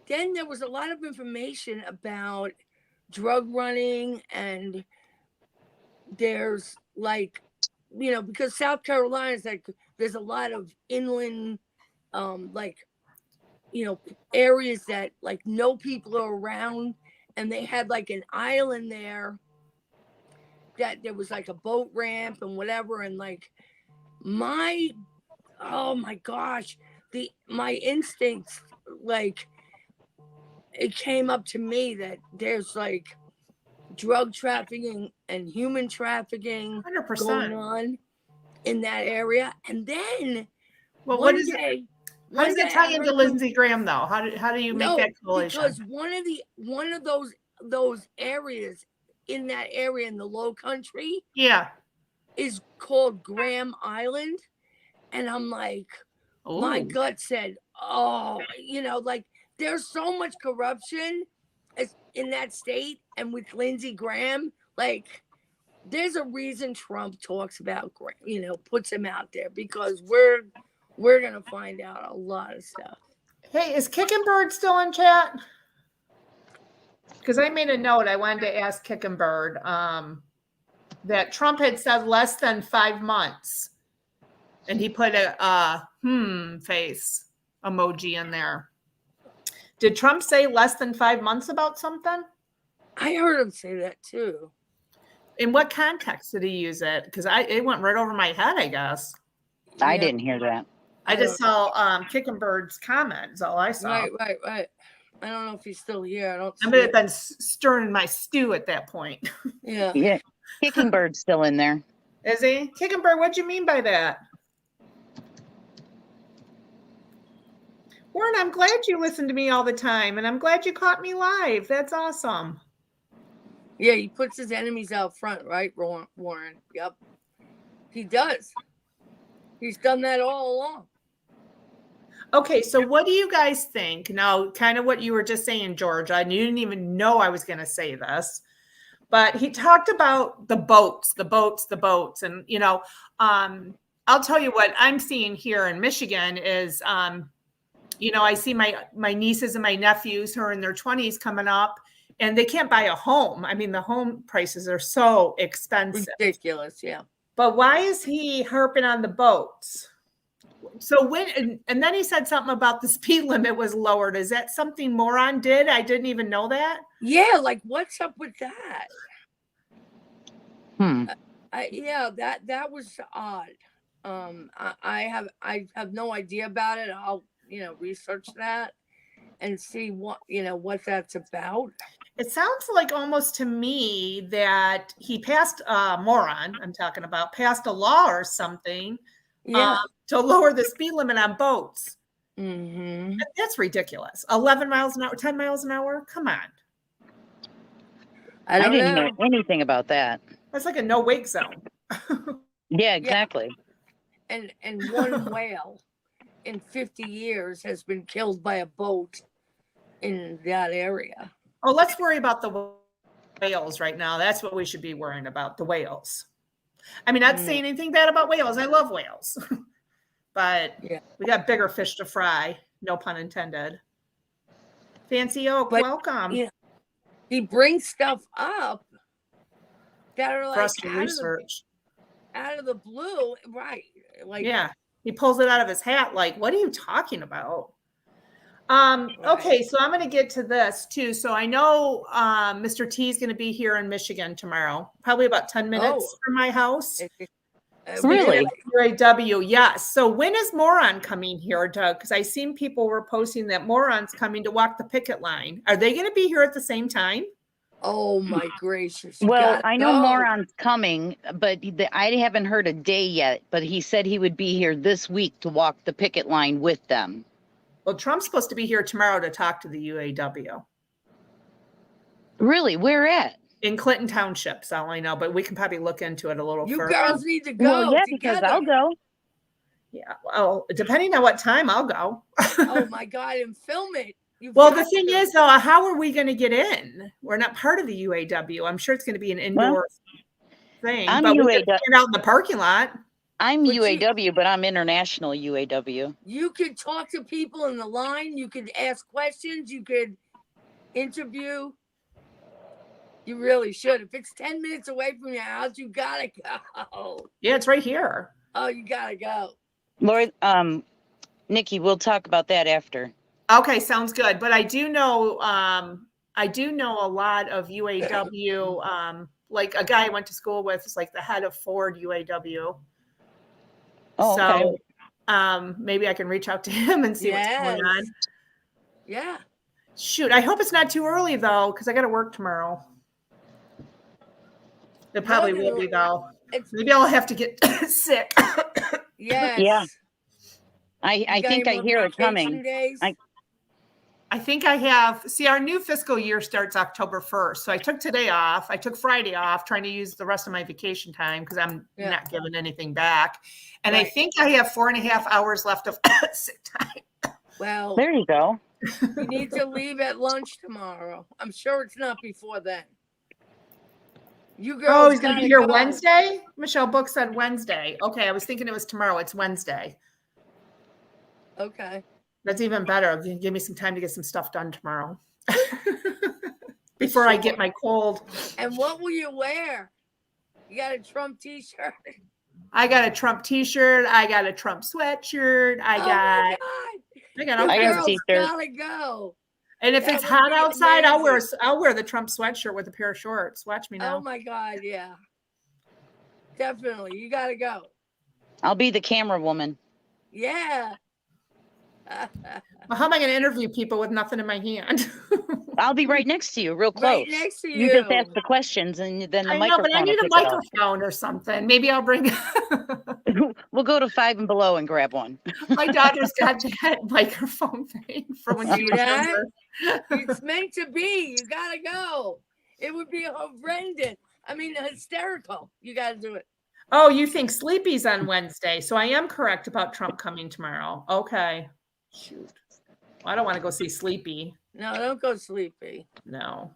there was a lot of information about drug running, and there's like, because South Carolina is like, there's a lot of inland, areas that like no people are around, and they had like an island there that there was like a boat ramp and whatever, and like oh my gosh, my instincts, like it came up to me that there's like drug trafficking and human trafficking 100% going on in that area. And then well, how does it tie into Lindsey Graham though? How do you make that correlation? Because one of those areas in that area in the Low Country, yeah, is called Graham Island. And I'm like, my gut said, oh, like there's so much corruption in that state, and with Lindsey Graham, like there's a reason Trump talks about Graham, puts him out there, because we're gonna find out a lot of stuff. Hey, is Kicking Bird still in chat? because I made a note. I wanted to ask Kickenberg that Trump had said less than 5 months, and he put a face emoji in there. Did Trump say less than 5 months about something? I heard him say that too. In what context did he use it? Because it went right over my head, I guess. I Yeah. didn't hear that. I just saw Kickenberg's comments. All I saw. Right. I don't know if he's still here. I don't. I see may have it. been stirring my stew at that point. Yeah. Yeah. Kicking Bird's still in there. Is he? Kickenberg, what do you mean by that? Warren, I'm glad you listen to me all the time, and I'm glad you caught me live. That's awesome. Yeah, he puts his enemies out front, right, Warren? Yep. He does. He's done that all along. Okay, so what do you guys think? Now, kind of what you were just saying, Georgia, and you didn't even know I was going to say this, but he talked about the boats. And, I'll tell you what I'm seeing here in Michigan is, I see my nieces and my nephews who are in their 20s coming up, and they can't buy a home. I mean, the home prices are so expensive. Ridiculous, yeah. But why is he harping on the boats? So and then he said something about the speed limit was lowered. Is that something Moron did? I didn't even know that. Yeah, like what's up with that? That was odd. I have no idea about it. I'll research that and see what that's about. It sounds like almost to me that he passed Moron. I'm talking about passed a law or something. Yeah. To lower the speed limit on boats. Mm-hmm. That's ridiculous. 11 miles an hour, 10 miles an hour. Come on. I didn't know. hear anything about that. That's like a no wake zone. Yeah, exactly. Yeah. And one whale in 50 years has been killed by a boat in that area. Oh, let's worry about the whales right now. That's what we should be worrying about, the whales. I mean, not saying anything bad about whales. I love whales. But we got bigger fish to fry. No pun intended. Fancy Oak, welcome. Yeah, he brings stuff up that are like out of the blue, right? Like, yeah, he pulls it out of his hat. Like, what are you talking about? Okay, so I'm going to get to this too. So I know Mr. T is going to be here in Michigan tomorrow, probably about 10 minutes from my house. Really? UAW, yes. So when is Moron coming here, Doug? Because I seen people were posting that Moron's coming to walk the picket line. Are they going to be here at the same time? Oh my gracious! Well, I know Moron's coming, but I haven't heard a day yet. But he said he would be here this week to walk the picket line with them. Well, Trump's supposed to be here tomorrow to talk to the UAW. Really? Where at? In Clinton Township, that's all I know, but we can probably look into it a little further. You girls need to go. Well, yeah, because I'll go. Yeah, well, depending on what time, I'll go. Oh my God, and film it. Well, the thing is, though, how are we going to get in? We're not part of the UAW. I'm sure it's going to be an indoor thing. I'm but UAW. we can get out in the parking lot. I'm UAW, but I'm international UAW. You could talk to people in the line. You could ask questions. You could interview. You really should. If it's 10 minutes away from your house, you gotta go. Yeah, it's right here. Oh, you gotta go. Lord, Nikki, we'll talk about that after. Okay, sounds good. But I do know a lot of UAW. Like a guy I went to school with is like the head of Ford UAW. Oh, so okay. Maybe I can reach out to him and see what's going on. Yeah. Shoot, I hope it's not too early though, because I got to work tomorrow. It probably will be though. Maybe I'll have to get sick. Yes. Yeah. I think I hear it coming. I think I have. See, our new fiscal year starts October 1st. So I took today off. I took Friday off, trying to use the rest of my vacation time because I'm not giving anything back. And I think I have 4.5 hours left of sick time. Well, there you go. You need to leave at lunch tomorrow. I'm sure it's not before then. You girls. Oh, he's going to be here Wednesday? Michelle Book said Wednesday. Okay, I was thinking it was tomorrow. It's Wednesday. Okay. That's even better. Give me some time to get some stuff done tomorrow. before I get my cold. And what will you wear? You got a Trump t-shirt? I got a Trump t-shirt. I got a Trump sweatshirt. I Oh got my God. all I got a kinds of, t-shirt. Gotta go. and if That it's would hot be outside, amazing. I'll wear the Trump sweatshirt with a pair of shorts. Watch me now. Oh my God, yeah. Definitely. You gotta go. I'll be the camera woman. Yeah. Well, how am I going to interview people with nothing in my hand? I'll be right next to you, real close. Right next to You just you. ask the questions, and then the I know, but I microphone need will a pick it up. microphone or something. Maybe I'll bring We'll go to 5 and Below and grab one. my daughter's got that microphone thing for when she See was that? younger. It's meant to be. You gotta go. It would be horrendous. I mean, hysterical. You gotta do it. Oh, you think Sleepy's on Wednesday? So I am correct about Trump coming tomorrow. Okay. Shoot. Well, I don't want to go see Sleepy. No, don't go sleepy. No.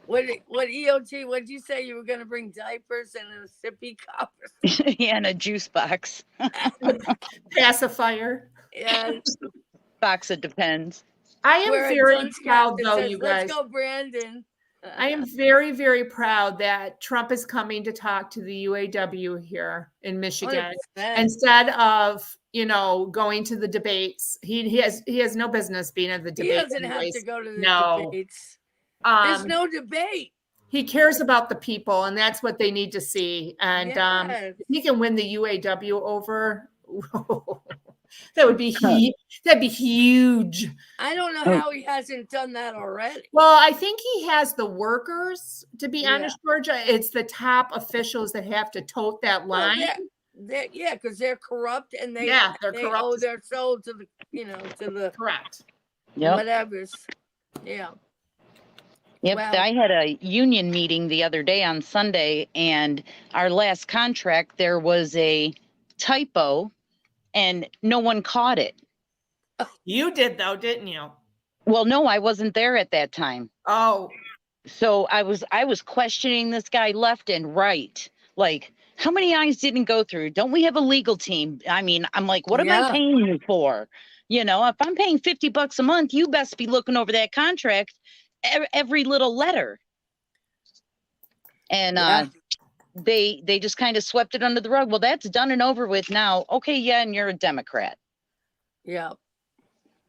What EOT? What'd you say? You were gonna bring diapers and a sippy cup? Yeah, and a juice box. Pacifier. Yeah. Box, it depends. I am Wear a very dunce cap proud, that though, says, you guys. Let's go, Brandon. I am very, very proud that Trump is coming to talk to the UAW here in Michigan 100%. instead of, going to the debates. He has no business being at the He debate. doesn't have to go to the No. debates. There's Um, no debate. he cares about the people, and that's what they need to see. And Yes. if he can win the UAW over, that would be huge. That'd be huge. I don't know how he hasn't done that already. Well, I think he has the workers, to be Yeah. honest, Georgia. It's the top officials that have to tote that Well, line. yeah, because they're corrupt and they They're they corrupt. owe their soul to the to the Correct. Yep. whatever's. Yeah. Yep. Well- I had a union meeting the other day on Sunday, and our last contract, there was a typo and no one caught it. You did, though, didn't you? Well, no, I wasn't there at that time. Oh, So I was questioning this guy left and right. Like, how many eyes didn't go through? Don't we have a legal team? I mean, I'm like, what am I Yeah. paying you for? If I'm paying $50 a month, you best be looking over that contract, every little letter. And Yeah. they just kind of swept it under the rug. Well, that's done and over with now. Okay, yeah, and you're a Democrat. Yeah.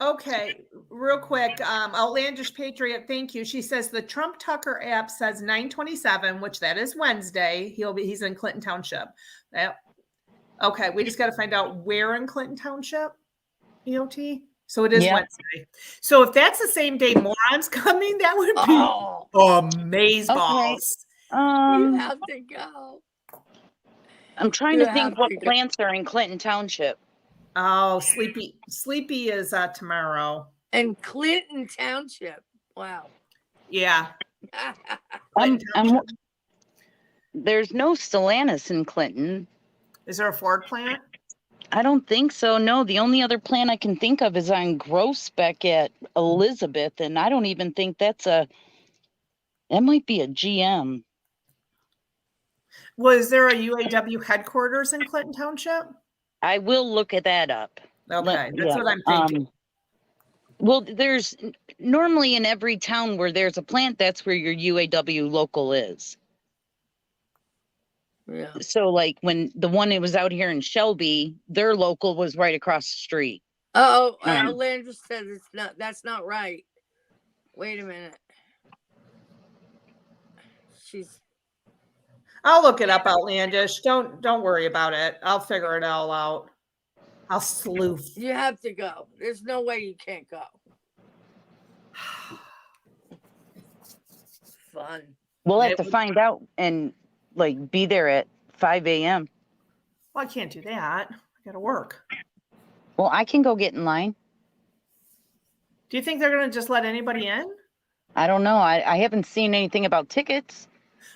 okay. Real quick, Outlandish Patriot, thank you. She says the Trump Tucker app says 9/27, which that is Wednesday. He's in Clinton Township. Yep. Okay, we just got to find out where in Clinton Township, EOT. So it is Yep. Wednesday. So if that's the same day morons coming, that would be Oh, amazeballs. you have to go. I'm trying You to think have what to go. plants are in Clinton Township. Oh, Sleepy is tomorrow. And Clinton Township. Wow. Yeah. I'm, Clinton I'm, Township. there's no Stellantis in Clinton. Is there a Ford plant? I don't think so. No, the only other plant I can think of is on Groesbeck at Elizabeth, and I don't even think that might be a GM. Was there a UAW headquarters in Clinton Township? I will look at that up. Okay, that's what I'm thinking. Well, there's normally in every town where there's a plant, that's where your UAW local is. Yeah. So like when the one that was out here in Shelby, their local was right across the street. Oh, Yeah. Landra said that's not right. Wait a minute. I'll look it up, Outlandish. Don't worry about it. I'll figure it all out. I'll sleuth. You have to go. There's no way you can't go. Fun. We'll have to find out and like be there at 5 a.m. Well, I can't do that. I got to work. Well, I can go get in line. Do you think they're going to just let anybody in? I don't know. I haven't seen anything about tickets.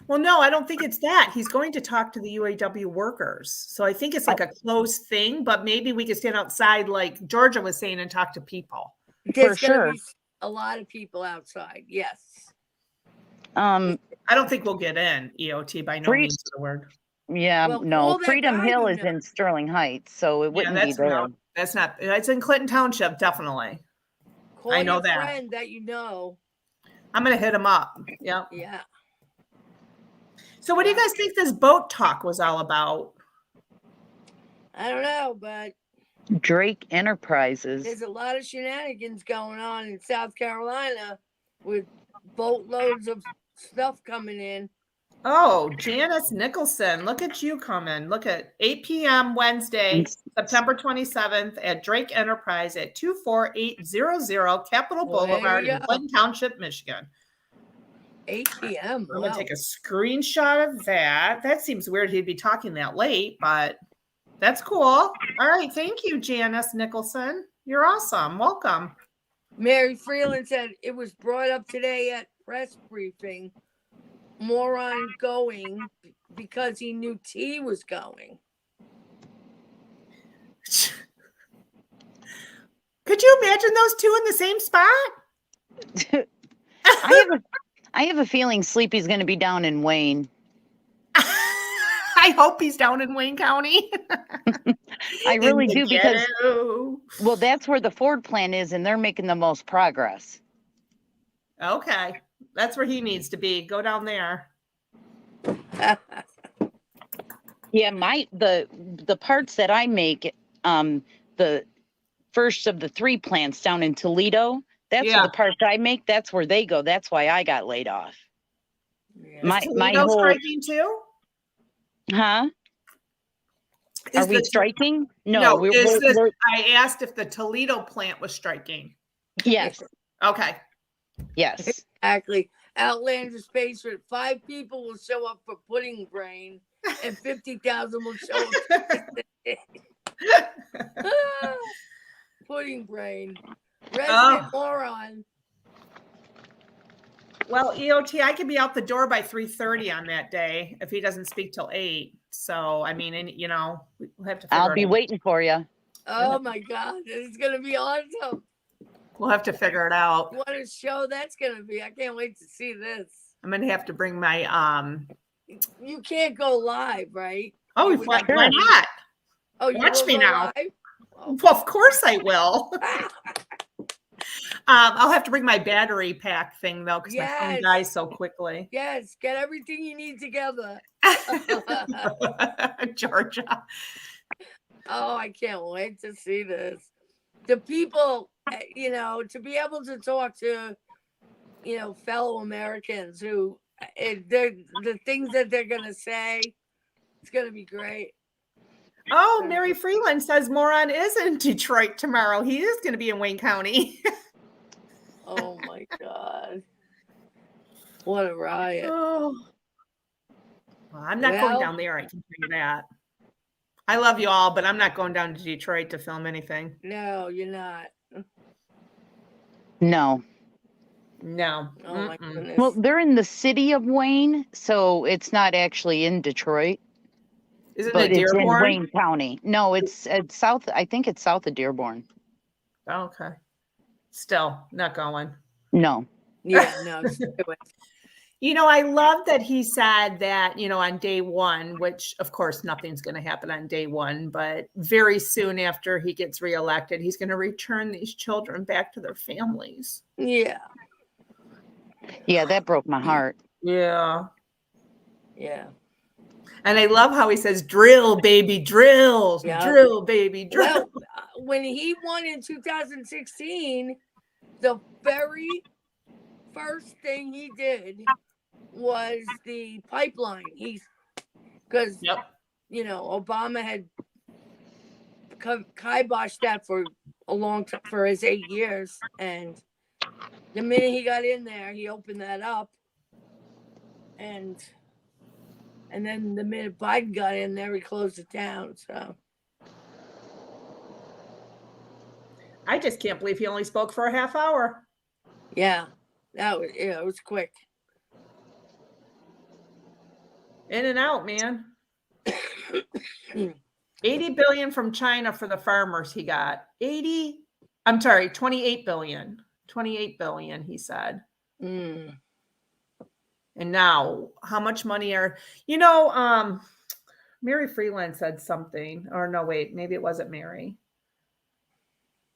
Well, no, I don't think it's that. He's going to talk to the UAW workers. So I think it's like a closed thing, but maybe we could stand outside like Georgia was saying and talk to people. There's For gonna sure. be a lot of people outside. Yes. Um, I don't think we'll get in, EOT, by no Free- means of the word. yeah, Well, no. call that Freedom guy Hill you is know. in Sterling Heights, so it wouldn't be there. That's not, it's in Clinton Township, definitely. Call I know your that. friend that you know. I'm going to hit him up. Yep. Yeah. So what do you guys think this boat talk was all about? I don't know, but Drake Enterprises. there's a lot of shenanigans going on in South Carolina with boatloads of stuff coming in. Oh, Janice Nicholson. Look at you coming. Look at 8 p.m. Wednesday, September 27th at Drake Enterprise at 24800 Capitol Well, there Boulevard you in go. Clinton Township, Michigan. 8 p.m. I'm Wow. going to take a screenshot of that. That seems weird he'd be talking that late, but that's cool. All right. Thank you, Janice Nicholson. You're awesome. Welcome. Mary Freeland said it was brought up today at press briefing. Moron going because he knew T was going. Could you imagine those two in the same spot? I have a feeling Sleepy's going to be down in Wayne. I hope he's down in Wayne County. I really In the do because, ghetto. well, that's where the Ford plant is, and they're making the most progress. Okay. That's where he needs to be. Go down there. Yeah, the parts that I make, the first of the 3 plants down in Toledo, that's Yeah. where the parts I make, that's where they go. That's why I got laid off. Yeah. Is My Toledo whole, striking too? huh? Is Are we the- striking? No, No, we're I asked if the Toledo plant was striking. yes, Okay. yes. Exactly. Outlander Space with 5 people will show up for Pudding Brain and 50,000 will show up. Pudding Brain. Resident moron. Well, EOT, I could be out the door by 3:30 on that day if he doesn't speak till 8. So, I mean, and, you know, we'll have to figure I'll it be out. waiting for you. Oh my God. This is going to be awesome. We'll have to figure it out. What a show that's going to be. I can't wait to see this. I'm going to have to bring my, You can't go live, right? oh, You would why have to- not? Oh, you Watch will me go now. live? Well, of course I will. I'll have to bring my battery pack thing though, because my phone Yes. dies so quickly. Yes, get everything you need together. Georgia. Oh, I can't wait to see this. The people, to be able to talk to, fellow Americans who, the things that they're going to say, it's going to be great. Oh, Mary Freeland says Moron is in Detroit tomorrow. He is going to be in Wayne County. Oh my God. What a riot. Oh. Well, I'm not going Well- down there. I can tell you that. I love you all, but I'm not going down to Detroit to film anything. No, you're not. No. No. Oh my Mm-mm. goodness. Well, they're in the city of Wayne, so it's not actually in Detroit, Isn't but it it's in Dearborn? Wayne County. No, it's south. I think it's south of Dearborn. Okay. Still not going. No. Yeah, no. Just do it. You know, I love that he said that, on day one, which of course nothing's going to happen on day one, but very soon after he gets reelected, he's going to return these children back to their families. Yeah. Yeah, that broke my heart. Yeah. Yeah. And I love how he says, drill, baby, drill, Yeah. drill, baby, drill. Well, when he won in 2016, the very first thing he did was the pipeline. Because Yep. Obama had kiboshed that for a long time, for his 8 years, and the minute he got in there, he opened that up, and then the minute Biden got in there, he closed it down. So I just can't believe he only spoke for a half hour. yeah, it was quick. In and out, man. 80 billion from China for the farmers he got. 28 billion. 28 billion, he said. Mm. And now, how much money Mary Freeland said something, or no, wait, maybe it wasn't Mary.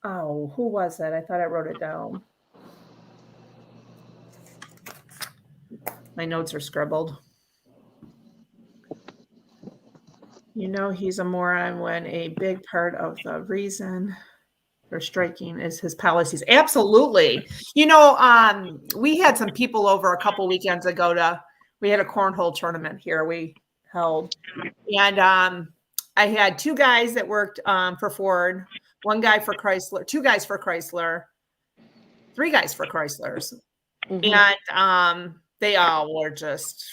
Oh, who was it? I thought I wrote it down. My notes are scribbled. You know he's a moron when a big part of the reason for striking is his policies. Absolutely. You know, we had some people over a couple weekends ago we had a cornhole tournament here we held. And I had two guys that worked for Ford, one guy for Chrysler, two guys for Chrysler, three guys for Chryslers. And they all were just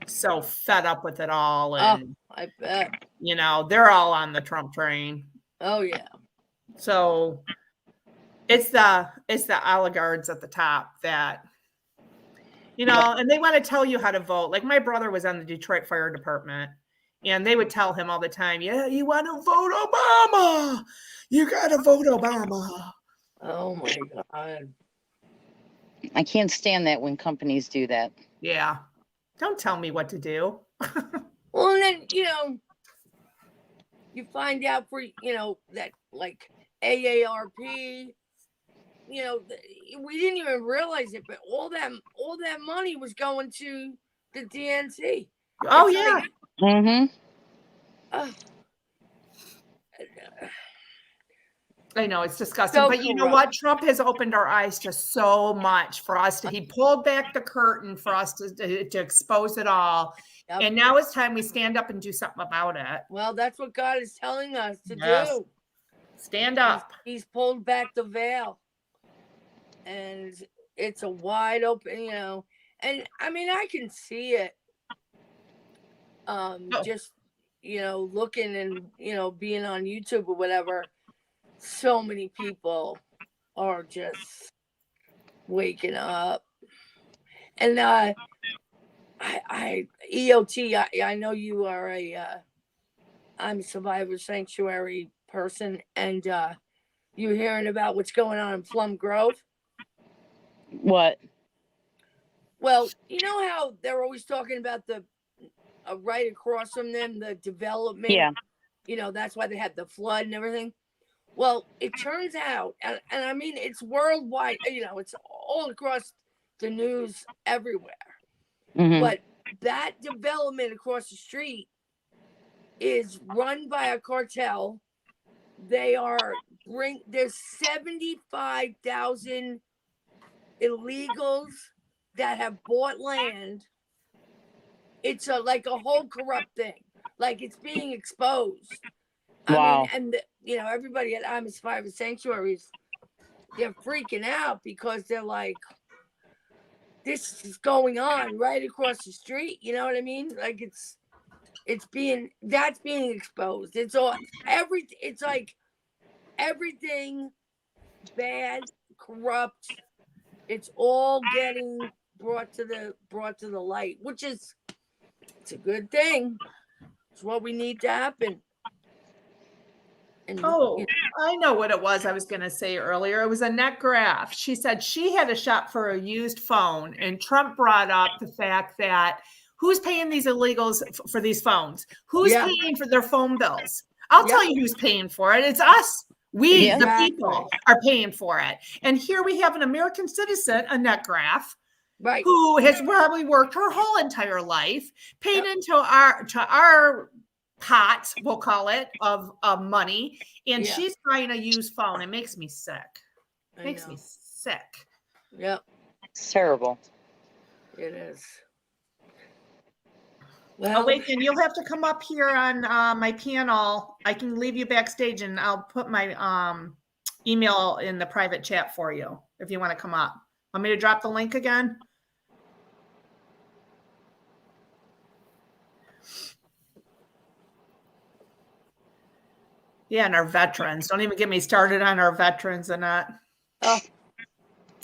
so fed up with it all. And I bet. you know, they're all on the Trump train. Oh yeah. So it's the oligarchs at the top that, you know, and they want to tell you how to vote. Like my brother was on the Detroit Fire Department, and they would tell him all the time, yeah, you want to vote Obama. You got to vote Obama. Oh my God. I can't stand that when companies do that. Yeah. Don't tell me what to do. Well, and then, you know, you find out that like AARP, you know, we didn't even realize it, but all that money was going to the DNC. Oh, It's yeah. like, I know it's disgusting, So but you know what? Trump has opened our eyes to so much for us. He pulled back the curtain for us to expose it all. Yep. And now it's time we stand up and do something about it. Well, that's what God is telling us to Yes. do. Stand up. He's pulled back the veil. And it's a wide open, you know. And I mean, I can see it. Just, you know, looking and, you know, being on YouTube or whatever. So many people are just waking up. And EOT, I know you are I'm a Survivor Sanctuary person, and you're hearing about what's going on in Plum Grove. What? Well, you know how they're always talking about the right across from them, the development. Yeah. You know, that's why they had the flood and everything. Well, it turns out, and I mean, it's worldwide, you know, it's all across the news everywhere. But that development across the street is run by a cartel. There's 75,000 illegals that have bought land. It's like a whole corrupt thing. Like it's being exposed. Wow. I mean, and you know, everybody at I'm a Survivor Sanctuaries, they're freaking out because they're like, this is going on right across the street. You know what I mean? Like that's being exposed. It's like everything bad, corrupt. It's all getting brought to the light, which is it's a good thing. It's what we need to happen. And, I know what it was I was going to say earlier. It was Annette Graff. She said she had a shop for a used phone, and Trump brought up the fact that who's paying these illegals for these phones? Who's paying for their phone bills? I'll tell you who's paying for it. It's us. We, the people, are paying for it. And here we have an American citizen, Annette Graff, who has probably worked her whole entire life, paid into our pot, we'll call it, of money, and she's buying a used phone. It makes me sick. Makes me sick. Yep. It's terrible. It is. Well, Awaken, you'll have to come up here on my panel. I can leave you backstage, and I'll put my email in the private chat for you if you want to come up. Want me to drop the link again? Yeah, and our veterans. Don't even get me started on our veterans, Annette. Oh.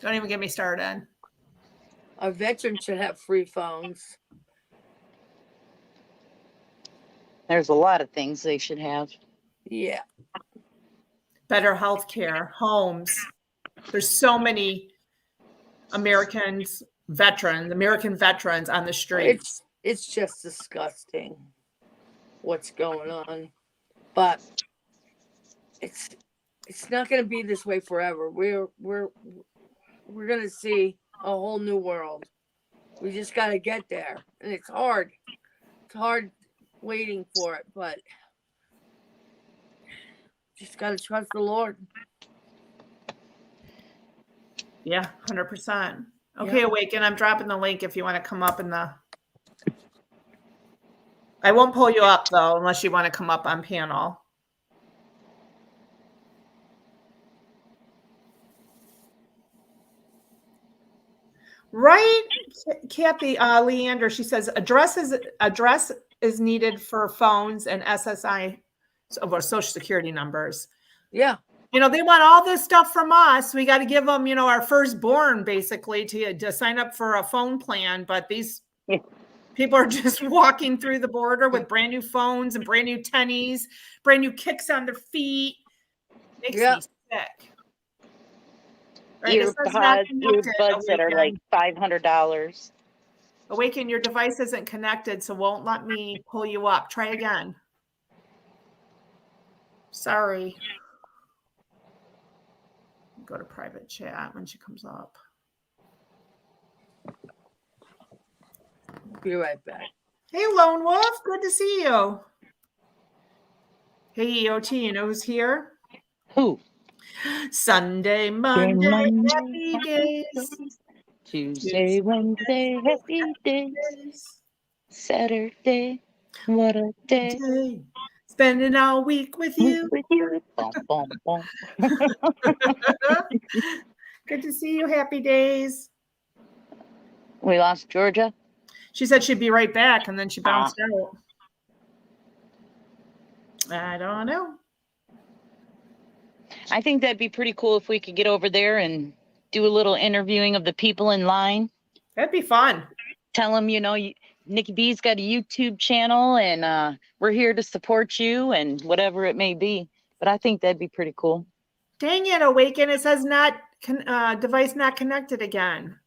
Don't even get me started. Our veterans should have free phones. There's a lot of things they should have. Yeah. Better health care, homes. There's so many American veterans on the streets. It's just disgusting what's going on. But it's not going to be this way forever. We're going to see a whole new world. We just got to get there. And it's hard. It's hard waiting for it, but just got to trust the Lord. Yeah, 100%. Okay, Awaken. I'm dropping the link if you want to come up in the. I won't pull you up though, unless you want to come up on panel. Right, Kathy Leander. She says address is needed for phones and SSI, or Social Security numbers. Yeah. You know, they want all this stuff from us. We got to give them, you know, our firstborn basically to sign up for a phone plan. But these people are just walking through the border with brand new phones and brand new tennies, brand new kicks on their feet. Makes me sick. Right? Earbuds that are like $500. Awaken, your device isn't connected, so won't let me pull you up. Try again. Sorry. Go to private chat when she comes up. Be right back. Hey, Lone Wolf. Good to see you. Hey, EOT, you know who's here? Who? Sunday, Monday, happy days. Tuesday, Wednesday, happy days. Saturday, what a day. Spending all week with you. Boom, boom, boom. Good to see you. Happy days. We lost Georgia. She said she'd be right back, and then she bounced out. I don't know. I think that'd be pretty cool if we could get over there and do a little interviewing of the people in line. That'd be fun. Tell them, you know, Nikki B's got a YouTube channel and we're here to support you and whatever it may be. But I think that'd be pretty cool. Dang it, Awaken. It says device not connected again.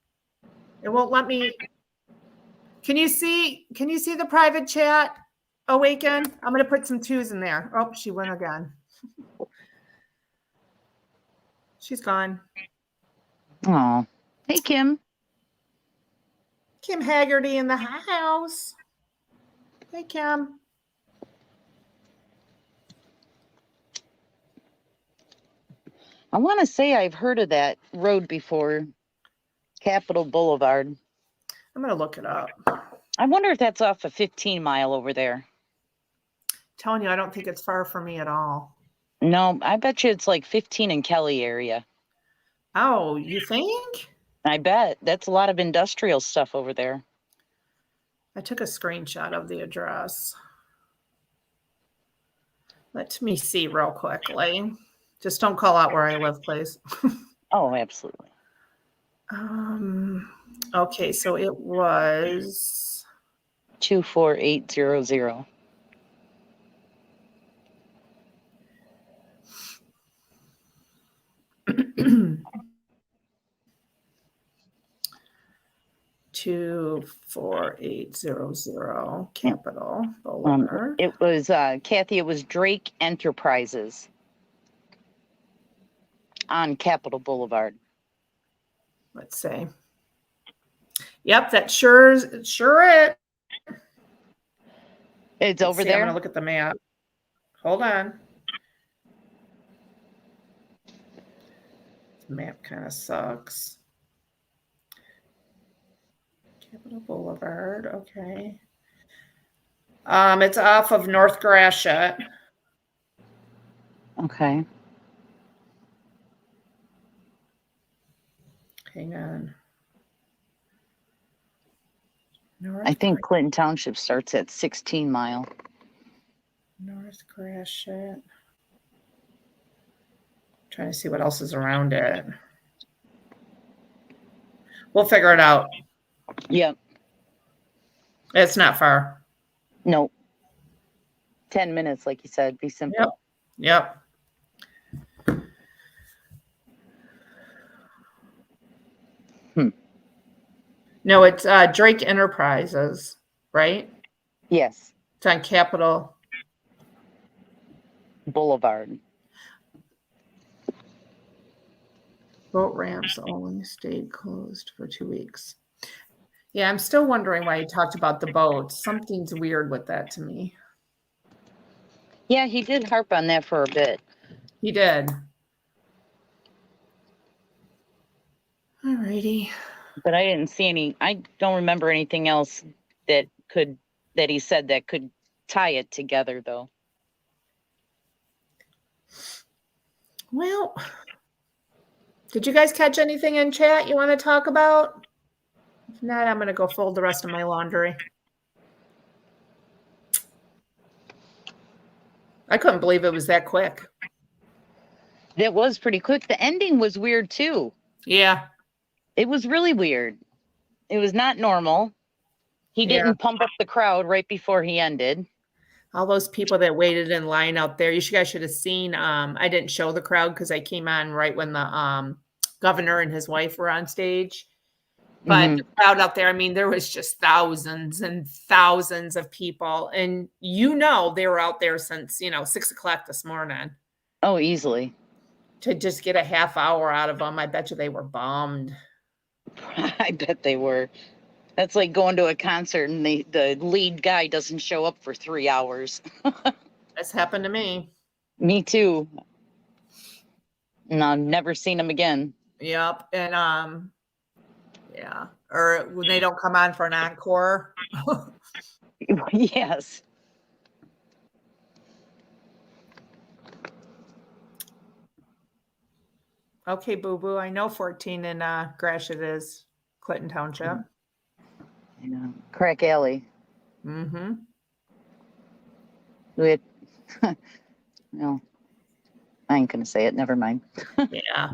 It won't let me. Can you see the private chat, Awaken? I'm going to put some twos in there. Oh, she went again. She's gone. Oh, hey, Kim. Kim Haggerty in the house. Hey, Kim. I want to say I've heard of that road before, Capitol Boulevard. I'm going to look it up. I wonder if that's off of 15 Mile over there. Telling you, I don't think it's far from me at all. No, I bet you it's like 15 in Kelly area. Oh, you think? I bet. That's a lot of industrial stuff over there. I took a screenshot of the address. Let me see real quickly. Just don't call out where I live, please. Oh, absolutely. Okay, so it was 24800. Two 4800 Capitol Boulevard. It was Kathy. It was Drake Enterprises on Capitol Boulevard. Let's see. Yep, that sure it. It's over there. I'm gonna look at the map. Hold on. The map kind of sucks. Capitol Boulevard. Okay. It's off of North Gratiot. Okay. Hang on. I think Clinton Township starts at 16 Mile. North Gratiot. Trying to see what else is around it. We'll figure it out. Yep. It's not far. Nope. 10 minutes, like you said. Be simple. Yep. No, it's Drake Enterprises, right? Yes. It's on Capitol Boulevard. Boat ramps only stayed closed for 2 weeks. Yeah, I'm still wondering why he talked about the boats. Something's weird with that to me. Yeah, he did harp on that for a bit. He did. All righty. But I didn't see any, I don't remember anything else that he said that could tie it together though. Well, did you guys catch anything in chat you want to talk about? If not, I'm going to go fold the rest of my laundry. I couldn't believe it was that quick. It was pretty quick. The ending was weird too. Yeah. It was really weird. It was not normal. He Yeah. didn't pump up the crowd right before he ended. All those people that waited in line out there. You guys should have seen. I didn't show the crowd because I came on right when the governor and his wife were on stage. But the crowd out there, I mean, there was just thousands and thousands of people. And they were out there since, 6 o'clock this morning. Oh, easily. To just get a half hour out of them, I bet you they were bummed. I bet they were. That's like going to a concert and the lead guy doesn't show up for 3 hours. That's happened to me. Me too. And I've never seen him again. Yep. And yeah. Or when they don't come on for an encore. Yes. Okay, Boo Boo. I know 14 in Gratiot is Clinton Township. I know. Crack Alley. Mm-hmm. No, I ain't gonna say it. Never mind. Yeah.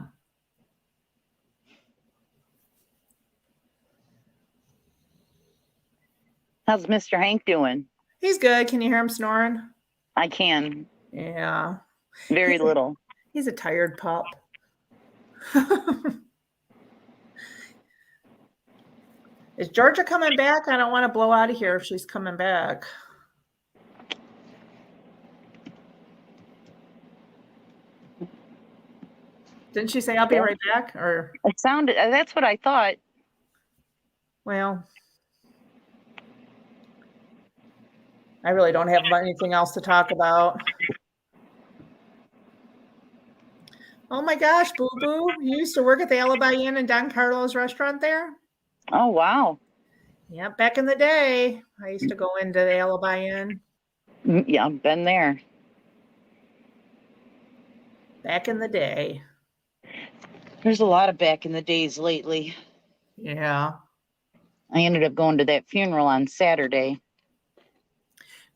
How's Mr. Hank doing? He's good. Can you hear him snoring? I can. Yeah. Very little. He's a tired pup. Is Georgia coming back? I don't want to blow out of here if she's coming back. Didn't she say I'll be right back? Or It sounded, that's what I thought. well, I really don't have anything else to talk about. Oh my gosh, Boo Boo. You used to work at the Alibi Inn and Don Carlo's restaurant there? Oh, wow. Yeah, back in the day, I used to go into the Alibi Inn. Yeah, I've been there. Back in the day. There's a lot of back in the days lately. Yeah. I ended up going to that funeral on Saturday.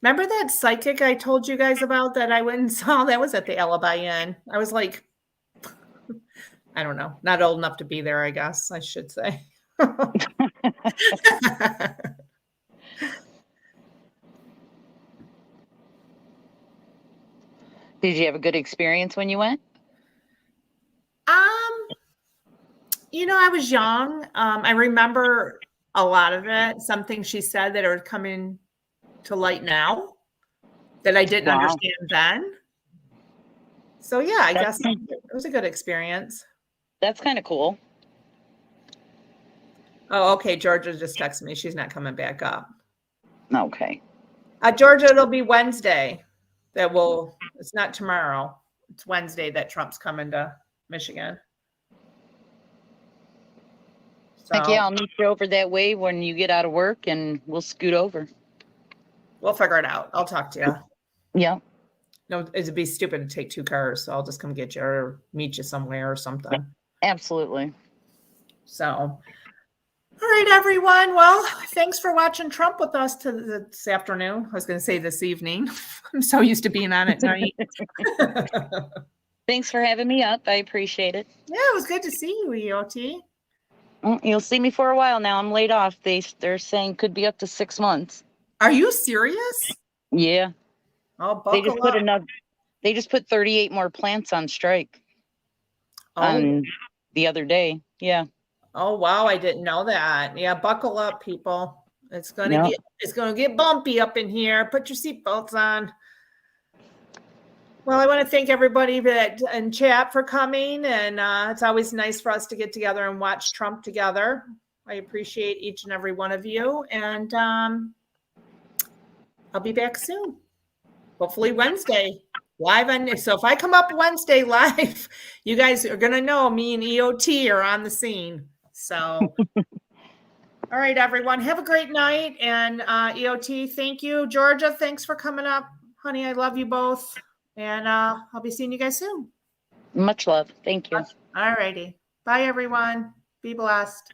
Remember that psychic I told you guys about that I went and saw? That was at the Alibi Inn. I was like, I don't know, not old enough to be there, I guess I should say. Did you have a good experience when you went? I was young. I remember a lot of it. Some things she said that are coming to light now that I didn't understand then. So yeah, I guess it was a good experience. That's kind of cool. Oh, okay. Georgia just texted me. She's not coming back up. Okay. Georgia, it'll be Wednesday. It's not tomorrow. It's Wednesday that Trump's coming to Michigan. So, Heck yeah, I'll meet you over that way when you get out of work and we'll scoot over. we'll figure it out. I'll talk to you. Yeah. No, it'd be stupid to take 2 cars. So I'll just come get you or meet you somewhere or something. Absolutely. So, all right, everyone. Well, thanks for watching Trump with us this afternoon. I was going to say this evening. I'm so used to being on at night. Thanks for having me up. I appreciate it. Yeah, it was good to see you, EOT. You'll see me for a while now. I'm laid off. They're saying could be up to 6 months. Are you serious? Yeah. Oh, They just buckle put up. They just put 38 more plants on strike on the other day. Yeah. Oh, wow. I didn't know that. Yeah, buckle up, people. It's gonna get bumpy up in here. Put your seatbelts on. Well, I want to thank everybody in chat for coming, and it's always nice for us to get together and watch Trump together. I appreciate each and every one of you. And I'll be back soon. Hopefully Wednesday live. So if I come up Wednesday live, you guys are going to know me and EOT are on the scene. So, all right, everyone, have a great night. And EOT, thank you. Georgia, thanks for coming up. Honey, I love you both. And I'll be seeing you guys soon. Much love. Thank you. All righty. Bye, everyone. Be blessed.